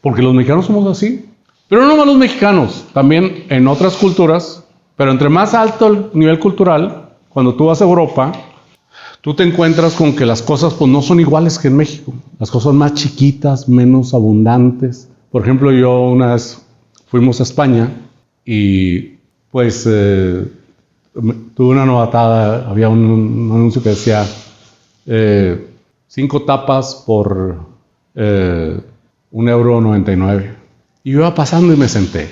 Porque los mexicanos somos así. Pero no más los mexicanos, también en otras culturas. Pero entre más alto el nivel cultural, cuando tú vas a Europa... Tú te encuentras con que las cosas pues no son iguales que en México. Las cosas son más chiquitas, menos abundantes. Por ejemplo, yo una vez fuimos a España y pues tuve una novatada. Había un anuncio que decía 5 tapas por €1.99. Y yo iba pasando y me senté.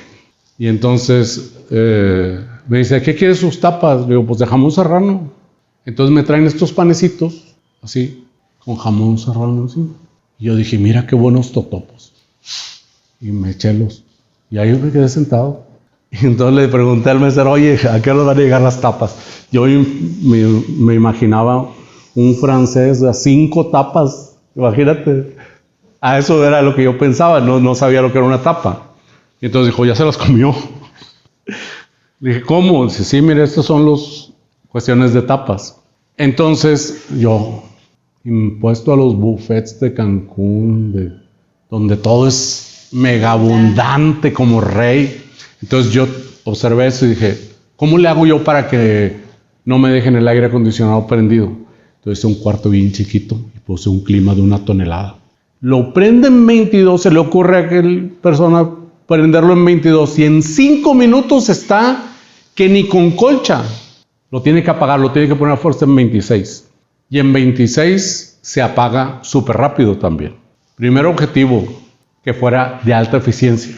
Y entonces me dice, ¿qué quiere sus tapas? Le digo, pues de jamón serrano. Entonces me traen estos panecitos, así, con jamón serrano encima. Y yo dije, mira qué buenos totopos. Y me eché los. Y ahí me quedé sentado. Y entonces le pregunté al mesero, oye, ¿a qué hora van a llegar las tapas? Yo me imaginaba un francés de 5 tapas, imagínate. A eso era lo que yo pensaba, no sabía lo que era una tapa. Y entonces dijo, ya se las comió. Le dije, ¿cómo? Dice, sí, mire, estos son los... cuestiones de tapas. Entonces, yo, impuesto a los buffets de Cancún, donde todo es mega abundante como rey. Entonces yo observé eso y dije, ¿cómo le hago yo para que no me dejen el aire acondicionado prendido? Entonces hice un cuarto bien chiquito y puse un clima de 1 tonelada. Lo prende en 22, se le ocurre a aquel persona prenderlo en 22 y en 5 minutos está que ni con colcha. Lo tiene que apagar, lo tiene que poner a fuerza en 26. Y en 26 se apaga súper rápido también. Primer objetivo, que fuera de alta eficiencia.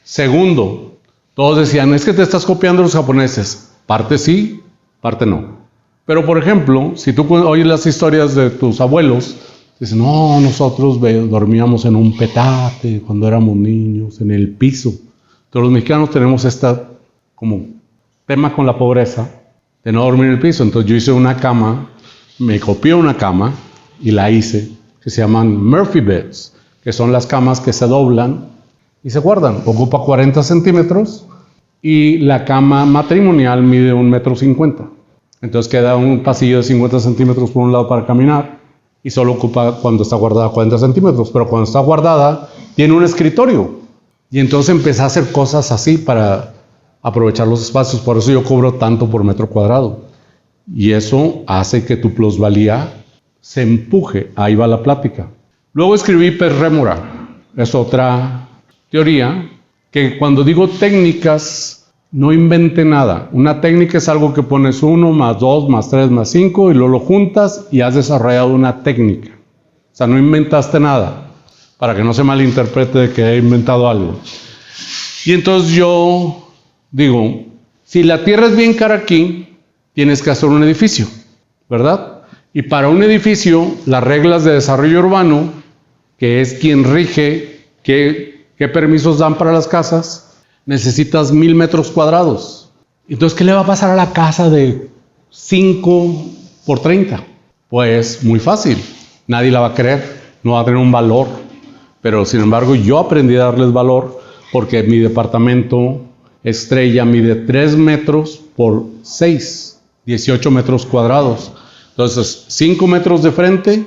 Segundo, todos decían, es que te estás copiando a los japoneses. Parte sí, parte no. Pero por ejemplo, si tú oyes las historias de tus abuelos, dicen, no, nosotros dormíamos en un petate cuando éramos niños, en el piso. Todos los mexicanos tenemos como tema con la pobreza, de no dormir en el piso. Entonces yo hice una cama, me copié una cama y la hice, que se llaman Murphy Beds, que son las camas que se doblan y se guardan. Ocupa 40 centímetros y la cama matrimonial mide 1,50 m. Entonces queda un pasillo de 50 centímetros por un lado para caminar y solo ocupa cuando está guardada 40 centímetros, pero cuando está guardada tiene un escritorio. Y entonces empecé a hacer cosas así para aprovechar los espacios. Por eso yo cobro tanto por metro cuadrado. Y eso hace que tu plusvalía se empuje. Ahí va la plática. Luego escribí pez rémora. Es otra teoría que cuando digo técnicas, no inventé nada. Una técnica es algo que pones 1 más 2 más 3 más 5 y luego lo juntas y has desarrollado una técnica. O sea, no inventaste nada. Para que no se malinterprete de que he inventado algo. Y entonces yo digo, si la tierra es bien cara aquí, tienes que hacer un edificio, ¿verdad? Y para un edificio, las reglas de desarrollo urbano, que es quien rige qué permisos dan para las casas, necesitas 1000 metros cuadrados. Entonces, ¿qué le va a pasar a la casa de 5 por 30? Pues muy fácil, nadie la va a querer, no va a tener un valor. Pero sin embargo, yo aprendí a darles valor porque mi departamento estrella mide 3 metros por 6, 18 metros cuadrados. Entonces, 5 metros de frente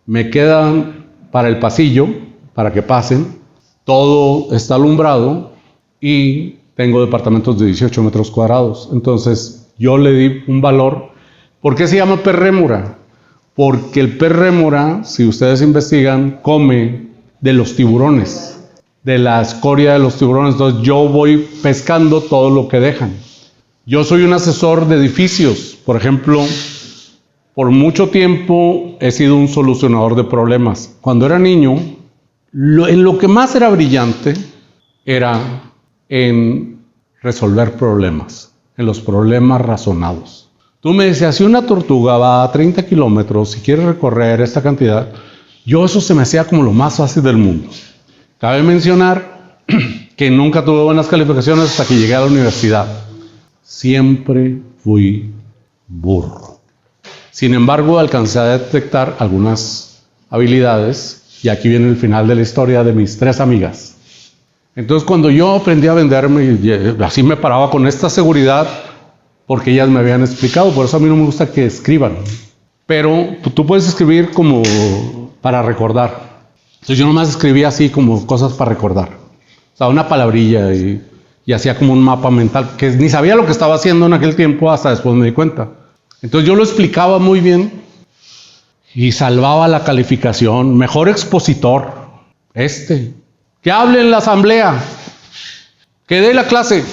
me quedan para el pasillo, para que pasen. Todo está alumbrado y tengo departamentos de 18 metros cuadrados. Entonces, yo le di un valor. ¿Por qué se llama pez rémora? Porque el pez rémora, si ustedes investigan, come de los tiburones, de la escoria de los tiburones. Entonces yo voy pescando todo lo que dejan. Yo soy un asesor de edificios. Por ejemplo, por mucho tiempo he sido un solucionador de problemas. Cuando era niño, en lo que más era brillante era en resolver problemas, en los problemas razonados. Tú me decías, si una tortuga va a 30 kilómetros y quiere recorrer esta cantidad, yo eso se me hacía como lo más fácil del mundo. Cabe mencionar que nunca tuve buenas calificaciones hasta que llegué a la universidad. Siempre fui burro. Sin embargo, alcancé a detectar algunas habilidades, y aquí viene el final de la historia de mis 3 amigas. Entonces, cuando yo aprendí a venderme, así me paraba con esta seguridad, porque ellas me habían explicado. Por eso a mí no me gusta que escriban. Pero tú puedes escribir como para recordar. Entonces yo nomás escribía así como cosas para recordar. O sea, una palabrilla y hacía como un mapa mental, que ni sabía lo que estaba haciendo en aquel tiempo, hasta después me di cuenta. Entonces yo lo explicaba muy bien y salvaba la calificación. Mejor expositor, que hable en la asamblea, que dé la clase,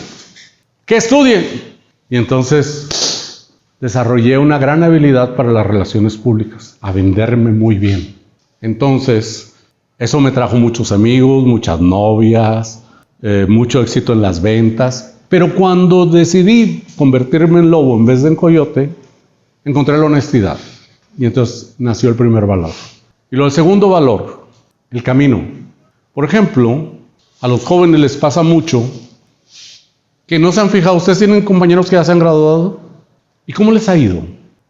que estudie. Y entonces desarrollé una gran habilidad para las relaciones públicas, a venderme muy bien. Entonces, eso me trajo muchos amigos, muchas novias, mucho éxito en las ventas. Pero cuando decidí convertirme en lobo en vez de en coyote, encontré la honestidad. Y entonces nació el primer valor. Y el segundo valor, el camino. Por ejemplo, a los jóvenes les pasa mucho que no se han fijado. Ustedes tienen compañeros que ya se han graduado. ¿Y cómo les ha ido?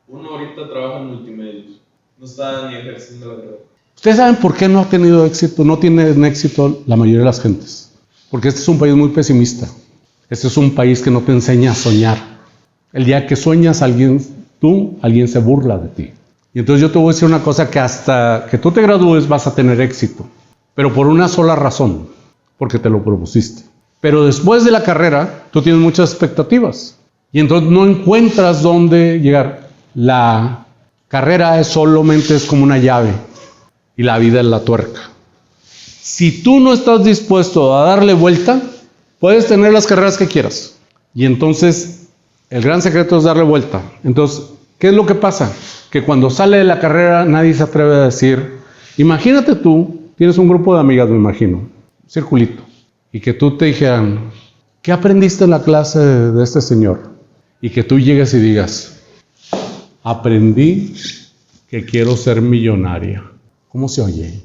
Uno ahorita trabaja en multimedios. No está ni ejerciendo la carrera. Ustedes saben por qué no ha tenido éxito, no tienen éxito la mayoría de las gentes. Porque este es un país muy pesimista. Este es un país que no te enseña a soñar. El día que sueñas, alguien se burla de ti. Y entonces yo te voy a decir una cosa, que hasta que tú te gradúes vas a tener éxito. Pero por una sola razón, porque te lo propusiste. Pero después de la carrera, tú tienes muchas expectativas. Y entonces no encuentras dónde llegar. La carrera solamente es como una llave. Y la vida es la tuerca. Si tú no estás dispuesto a darle vuelta, puedes tener las carreras que quieras. Y entonces, el gran secreto es darle vuelta. Entonces, ¿qué es lo que pasa? Que cuando sale de la carrera, nadie se atreve a decir, imagínate tú, tienes un grupo de amigas, me imagino, un circulito, y que tú te dijeran, ¿qué aprendiste en la clase de este señor? Y que tú llegues y digas, aprendí que quiero ser millonaria. ¿Cómo se oye?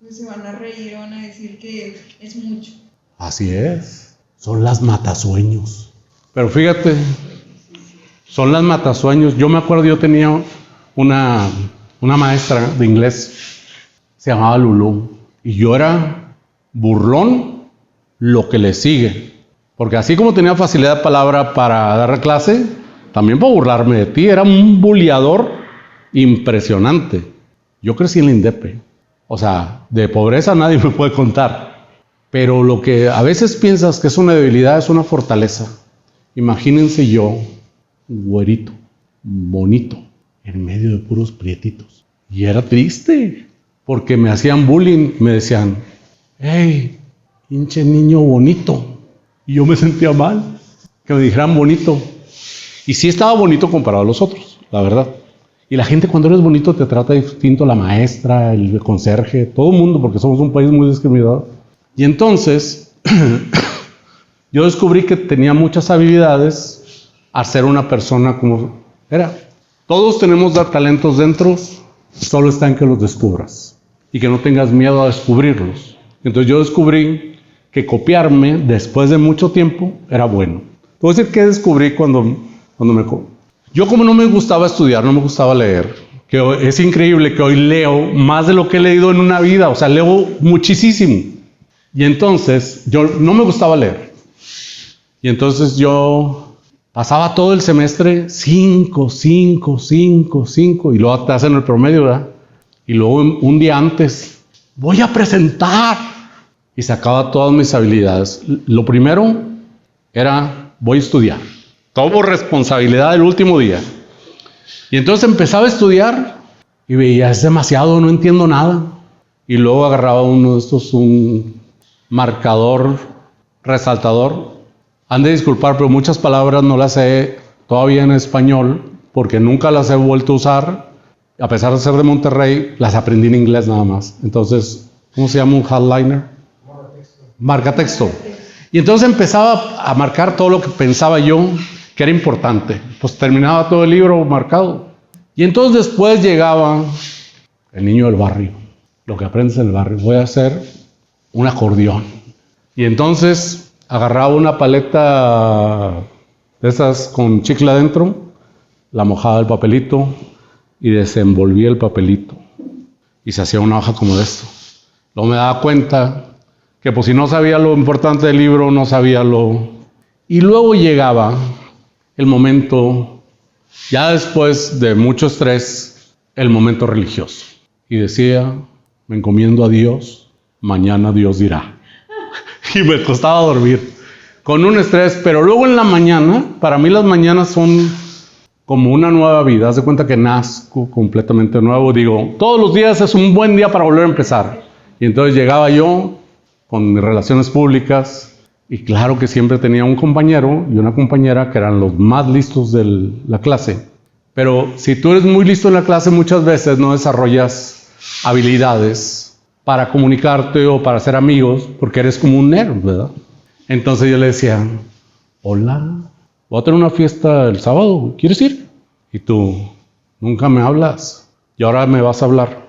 Pues se van a reír, van a decir que es mucho. Así es, son las matasueños. Pero fíjate, son las matasueños. Yo me acuerdo, yo tenía una maestra de inglés, se llamaba Lulú, y yo era burlón, lo que le sigue. Porque así como tenía facilidad de palabra para dar clase, también para burlarme de ti, era un buleador impresionante. Yo crecí en la INDEP. O sea, de pobreza nadie me puede contar. Pero lo que a veces piensas que es una debilidad es una fortaleza. Imagínense yo, güerito, bonito, en medio de puros prietitos. Y era triste, porque me hacían bullying, me decían, hey, pinche niño bonito. Y yo me sentía mal, que me dijeran bonito. Y sí estaba bonito comparado a los otros, la verdad. Y la gente cuando eres bonito te trata distinto, la maestra, el conserje, todo el mundo, porque somos un país muy discriminador. Y entonces, yo descubrí que tenía muchas habilidades a ser una persona como era. Todos tenemos talentos dentro, solo está en que los descubras. Y que no tengas miedo a descubrirlos. Entonces yo descubrí que copiarme después de mucho tiempo era bueno. Te voy a decir qué descubrí cuando me... Yo como no me gustaba estudiar, no me gustaba leer, que es increíble que hoy leo más de lo que he leído en una vida, o sea, leo muchísimo. Y entonces, yo no me gustaba leer. Y entonces yo pasaba todo el semestre 5, y luego te hacen el promedio, ¿verdad? Y luego un día antes, voy a presentar. Y sacaba todas mis habilidades. Lo primero era, voy a estudiar. tomo responsabilidad del último día. Y entonces empezaba a estudiar y veía, es demasiado, no entiendo nada. Y luego agarraba uno de estos, un marcador, resaltador. Han de disculpar, pero muchas palabras no las sé todavía en español porque nunca las he vuelto a usar. A pesar de ser de Monterrey, las aprendí en inglés nada más. Entonces, ¿cómo se llama un headliner? Marcatexto. Y entonces empezaba a marcar todo lo que pensaba yo que era importante. Pues terminaba todo el libro marcado. Y entonces después llegaba el niño del barrio. Lo que aprendes en el barrio. Voy a hacer un acordeón. Y entonces agarraba una paleta de esas con chicle adentro, la mojaba del papelito y desenvolvía el papelito. Y se hacía una hoja como de esto. Luego me daba cuenta que pues si no sabía lo importante del libro, no sabía lo... Y luego llegaba el momento, ya después de mucho estrés, el momento religioso. Y decía, me encomiendo a Dios, mañana Dios dirá. Y me costaba dormir, con un estrés, pero luego en la mañana, para mí las mañanas son como una nueva vida. Haz de cuenta que nazco completamente nuevo. Digo, todos los días es un buen día para volver a empezar. Y entonces llegaba yo con mis relaciones públicas, y claro que siempre tenía un compañero y una compañera que eran los más listos de la clase. Pero si tú eres muy listo en la clase, muchas veces no desarrollas habilidades para comunicarte o para ser amigos, porque eres como un nerd, ¿verdad? Entonces yo le decía, hola, voy a tener una fiesta el sábado, ¿quieres ir? Y tú, nunca me hablas, y ahora me vas a hablar.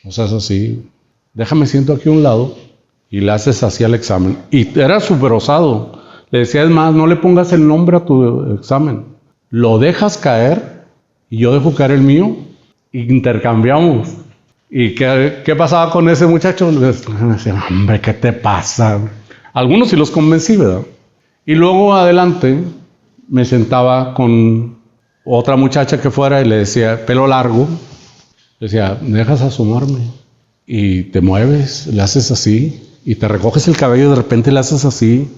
O sea, es así, déjame siento aquí a un lado, y le haces así al examen. Y era súper osado. Le decía, es más, no le pongas el nombre a tu examen. Lo dejas caer y yo dejo caer el mío y intercambiamos. ¿Y qué pasaba con ese muchacho? Le decía, hombre, ¿qué te pasa? Algunos sí los convencí, ¿verdad? Y luego adelante me sentaba con otra muchacha que fuera y le decía, pelo largo. Le decía, ¿me dejas asomarme? Y te mueves, le haces así. Y te recoges el cabello y de repente le haces así.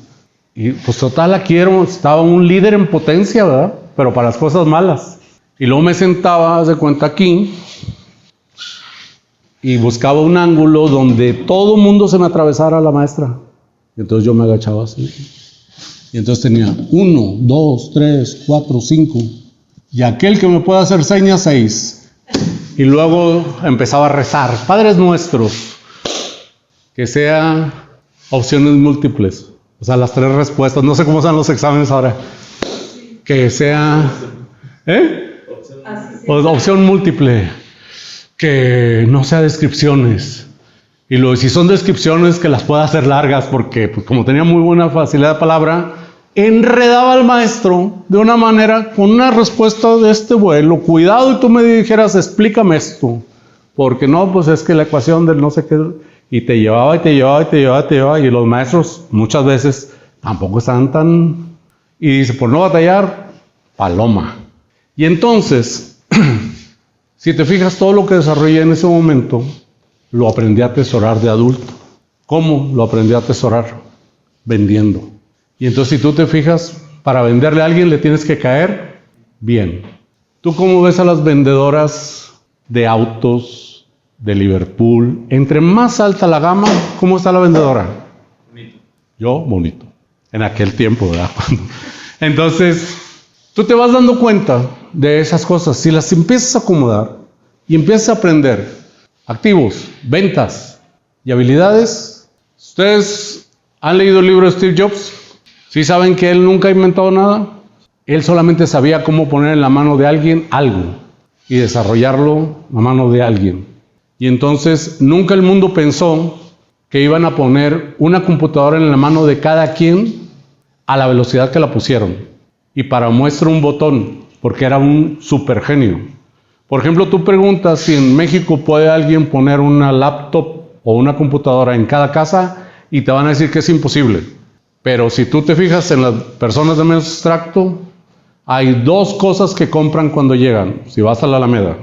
Y pues total, la quiero. Estaba un líder en potencia, ¿verdad? Pero para las cosas malas. Y luego me sentaba, haz de cuenta, aquí. Y buscaba un ángulo donde todo el mundo se me atravesara a la maestra. Y entonces yo me agachaba así. Y entonces tenía 1, 2, 3, 4, 5. Y aquel que me pueda hacer señas, 6. Y luego empezaba a rezar. Padres nuestros. Que sea opciones múltiples, o sea, las 3 respuestas, no sé cómo son los exámenes ahora, que sea, opción múltiple, que no sea descripciones, y luego si son descripciones que las pueda hacer largas, porque pues, como tenía muy buena facilidad de palabra, enredaba al maestro de una manera, con una respuesta de este vuelo, cuidado y tú me dijeras, explícame esto, porque no, pues es que la ecuación del no sé qué... Y te llevaba, y te llevaba, y te llevaba, y te llevaba. Y los maestros muchas veces tampoco estaban tan... Y dice, por no batallar, paloma. Y entonces, si te fijas, todo lo que desarrollé en ese momento, lo aprendí a atesorar de adulto. ¿Cómo lo aprendí a atesorar? Vendiendo. Y entonces, si tú te fijas, para venderle a alguien le tienes que caer bien. ¿Tú cómo ves a las vendedoras de autos, de Liverpool? Entre más alta la gama, ¿cómo está la vendedora? Bonito. Yo, bonito. En aquel tiempo, ¿verdad? Entonces, tú te vas dando cuenta de esas cosas. Si las empiezas a acomodar y empiezas a aprender activos, ventas y habilidades. ¿Ustedes han leído el libro de Steve Jobs? ¿Sí saben que él nunca ha inventado nada? Él solamente sabía cómo poner en la mano de alguien algo y desarrollarlo a mano de alguien. Y entonces nunca el mundo pensó que iban a poner una computadora en la mano de cada quien a la velocidad que la pusieron. Y para muestra un botón, porque era un super genio. Por ejemplo, tú preguntas si en México puede alguien poner una laptop o una computadora en cada casa y te van a decir que es imposible. Pero si tú te fijas en las personas de menos extracto, hay 2 cosas que compran cuando llegan. Si vas a la Alameda,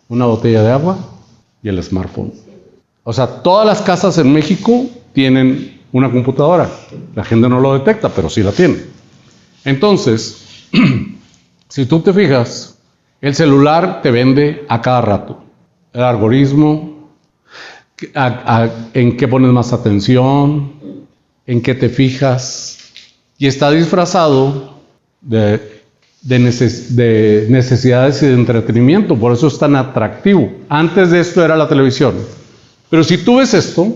una botella de agua y el smartphone. O sea, todas las casas en México tienen una computadora. La gente no lo detecta, pero sí la tiene. Entonces, Si tú te fijas, el celular te vende a cada rato. El algoritmo, en qué pones más atención, en qué te fijas. Y está disfrazado de necesidades y de entretenimiento. Por eso es tan atractivo. Antes de esto era la televisión. Pero si tú ves esto,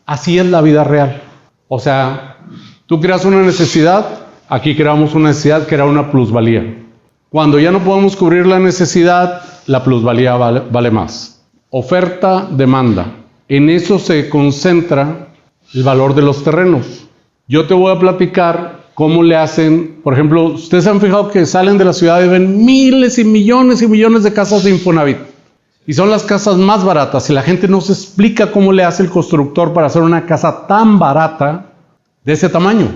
así es la vida real. O sea, tú creas una necesidad, aquí creamos una necesidad que era una plusvalía. Cuando ya no podemos cubrir la necesidad, la plusvalía vale más. Oferta, demanda. En eso se concentra el valor de los terrenos. Yo te voy a platicar cómo le hacen, por ejemplo, ustedes se han fijado que salen de la ciudad y ven miles y millones de casas de Infonavit. Y son las casas más baratas y la gente no se explica cómo le hace el constructor para hacer una casa tan barata de ese tamaño.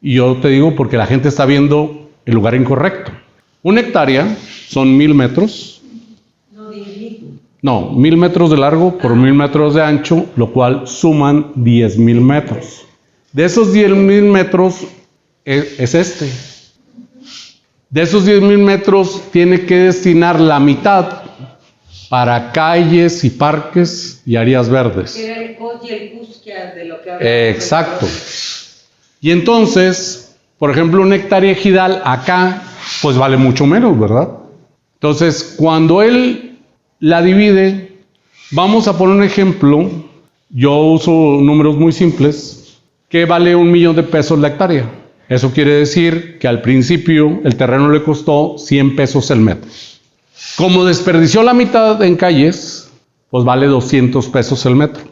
Y yo te digo porque la gente está viendo el lugar incorrecto. Una hectárea son 1000 metros. No, 10,000. No, 1000 metros de largo por 1000 metros de ancho, lo cual suman 10,000 metros. De esos 10,000 metros es este. De esos 10,000 metros tiene que destinar la mitad para calles y parques y áreas verdes. Era el COS y el CUS de lo que hablamos. Exacto. Y entonces, por ejemplo, una hectárea ejidal acá, pues vale mucho menos, ¿verdad? Entonces, cuando él la divide, vamos a poner un ejemplo, yo uso números muy simples, que vale $1,000,000 la hectárea. Eso quiere decir que al principio el terreno le costó 100 pesos el metro. Como desperdició la mitad en calles, pues vale 200 pesos el metro.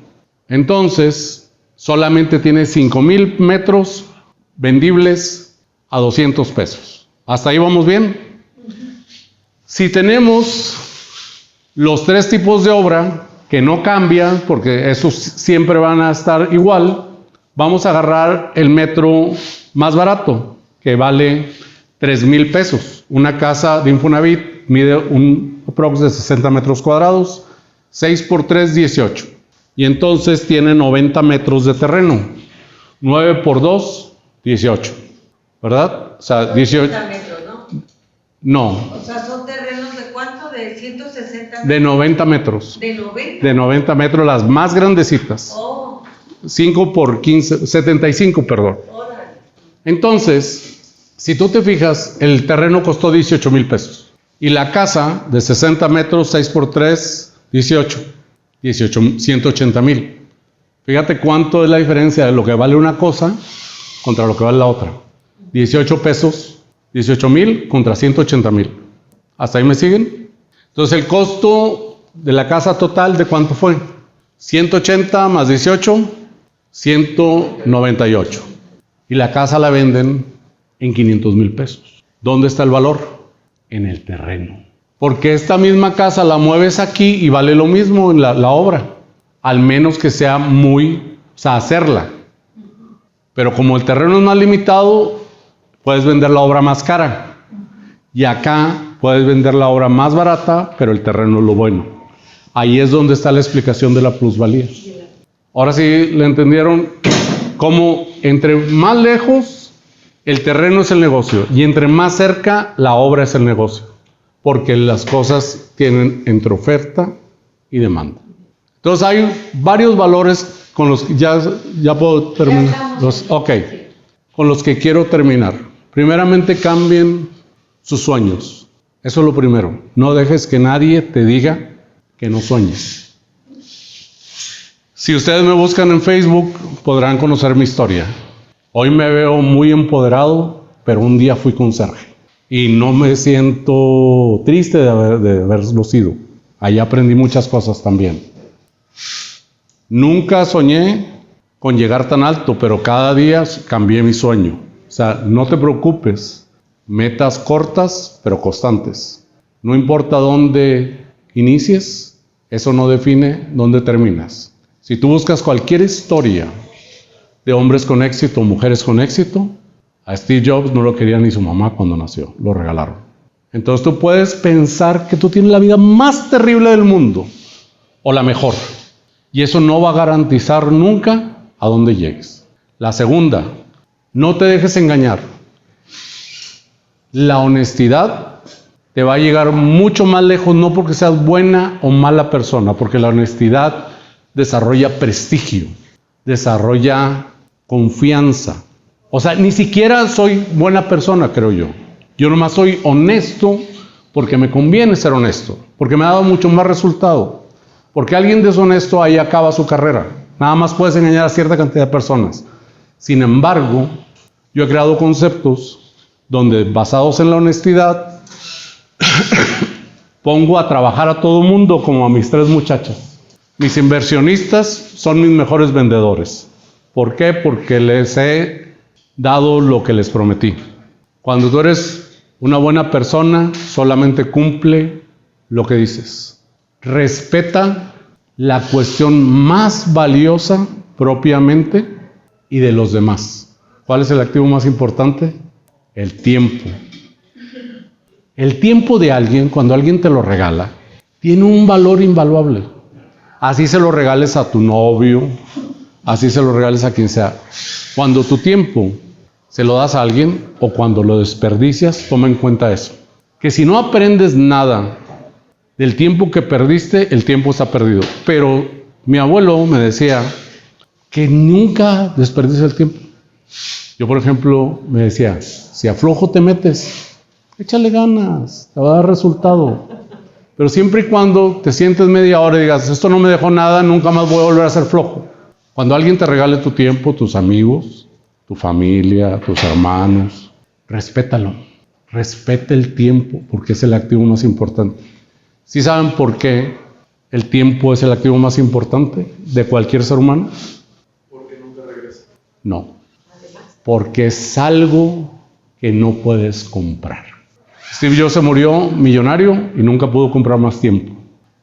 Entonces, solamente tiene 5,000 metros vendibles a 200 pesos. ¿Hasta ahí vamos bien? Si tenemos los 3 tipos de obra que no cambian, porque esos siempre van a estar igual, vamos a agarrar el metro más barato, que vale 3,000 pesos. Una casa de Infonavit mide un aprox de 60 metros cuadrados, 6 por 3, 18. Y entonces tiene 90 metros de terreno. 9 por 2, 18. ¿Verdad? O sea, 18. 60 metros, ¿no? No, O sea, son terrenos de cuánto, de 160 metros. de 90 metros. De 90. De 90 metros, las más grandecitas. Oh, 5 por 15, 75, perdón. órale. Entonces, si tú te fijas, el terreno costó 18,000 pesos. Y la casa de 60 metros, 6 por 3, 18. 180,000. Fíjate cuánto es la diferencia de lo que vale una cosa contra lo que vale la otra. 18 pesos, 18,000 contra 180,000. ¿Hasta ahí me siguen? Entonces el costo de la casa total, ¿de cuánto fue? 180 más 18, 198. Y la casa la venden en 500,000 pesos. ¿Dónde está el valor? En el terreno. Porque esta misma casa la mueves aquí y vale lo mismo en la obra. Al menos que sea hacerla. Pero como el terreno es más limitado, puedes vender la obra más cara. Y acá puedes vender la obra más barata, pero el terreno es lo bueno. Ahí es donde está la explicación de la plusvalía. Ahora sí le entendieron cómo entre más lejos el terreno es el negocio y entre más cerca la obra es el negocio. Porque las cosas tienen entre oferta y demanda. Entonces hay varios valores con los que ya puedo terminar. Con los que quiero terminar. Primeramente, cambien sus sueños. Eso es lo primero. No dejes que nadie te diga que no sueñes. Si ustedes me buscan en Facebook, podrán conocer mi historia. Hoy me veo muy empoderado, pero un día fui conserje. Y no me siento triste de haberlo sido. Ahí aprendí muchas cosas también. Nunca soñé con llegar tan alto, pero cada día cambié mi sueño. O sea, no te preocupes. Metas cortas, pero constantes. No importa dónde inicies, eso no define dónde terminas. Si tú buscas cualquier historia de hombres con éxito, mujeres con éxito, a Steve Jobs no lo quería ni su mamá cuando nació, lo regalaron. Entonces tú puedes pensar que tú tienes la vida más terrible del mundo, o la mejor, y eso no va a garantizar nunca a dónde llegues. La segunda, no te dejes engañar. La honestidad te va a llegar mucho más lejos, no porque seas buena o mala persona, porque la honestidad desarrolla prestigio, desarrolla confianza. O sea, ni siquiera soy buena persona, creo yo. Yo nomás soy honesto porque me conviene ser honesto, porque me ha dado mucho más resultado. Porque alguien deshonesto ahí acaba su carrera. Nada más puedes engañar a cierta cantidad de personas. Sin embargo, yo he creado conceptos donde, basados en la honestidad, pongo a trabajar a todo mundo como a mis 3 muchachas. Mis inversionistas son mis mejores vendedores. ¿Por qué? Porque les he dado lo que les prometí. Cuando tú eres una buena persona, solamente cumple lo que dices. Respeta la cuestión más valiosa propiamente y de los demás. ¿Cuál es el activo más importante? El tiempo. El tiempo de alguien, cuando alguien te lo regala, tiene un valor invaluable. Así se lo regales a tu novio, así se lo regales a quien sea. Cuando tu tiempo se lo das a alguien o cuando lo desperdicias, toma en cuenta eso. Que si no aprendes nada del tiempo que perdiste, el tiempo está perdido. Pero mi abuelo me decía que nunca desperdicies el tiempo. Yo, por ejemplo, me decía, si a flojo te metes, échale ganas, te va a dar resultado. Pero siempre y cuando te sientes media hora y digas, esto no me dejó nada, nunca más voy a volver a ser flojo. Cuando alguien te regale tu tiempo, tus amigos, tu familia, tus hermanos, respétalo. Respeta el tiempo, porque es el activo más importante. ¿Sí saben por qué el tiempo es el activo más importante de cualquier ser humano? Porque nunca regresa. No. Porque es algo que no puedes comprar. Steve Jobs se murió millonario y nunca pudo comprar más tiempo.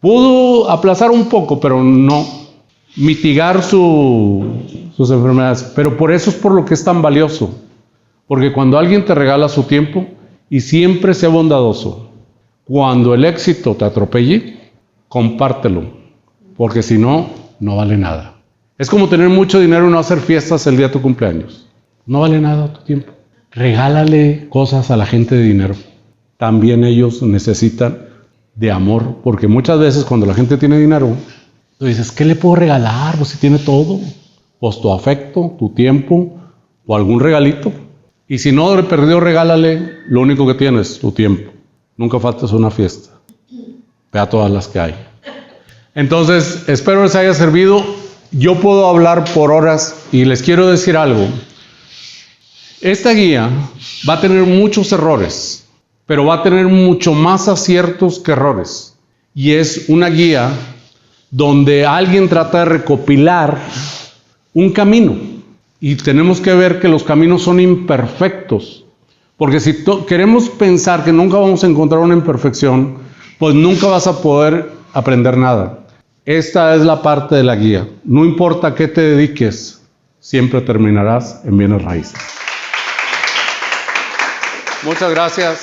Pudo aplazar un poco, pero no mitigar sus enfermedades. Pero por eso es por lo que es tan valioso. Porque cuando alguien te regala su tiempo, y siempre sea bondadoso, cuando el éxito te atropelle, compártelo. Porque si no, no vale nada. Es como tener mucho dinero y no hacer fiestas el día de tu cumpleaños. No vale nada tu tiempo. Regálale cosas a la gente de dinero. También ellos necesitan de amor, porque muchas veces cuando la gente tiene dinero, tú dices, ¿qué le puedo regalar? Pues si tiene todo, pues tu afecto, tu tiempo o algún regalito. Y si no, de perdido, regálale lo único que tienes, tu tiempo. Nunca faltes una fiesta. Ve a todas las que hay. Entonces, espero les haya servido. Yo puedo hablar por horas y les quiero decir algo. Esta guía va a tener muchos errores, pero va a tener mucho más aciertos que errores. Y es una guía donde alguien trata de recopilar un camino. Y tenemos que ver que los caminos son imperfectos. Porque si queremos pensar que nunca vamos a encontrar una imperfección, pues nunca vas a poder aprender nada. Esta es la parte de la guía. No importa a qué te dediques, siempre terminarás en bienes raíces. Muchas gracias.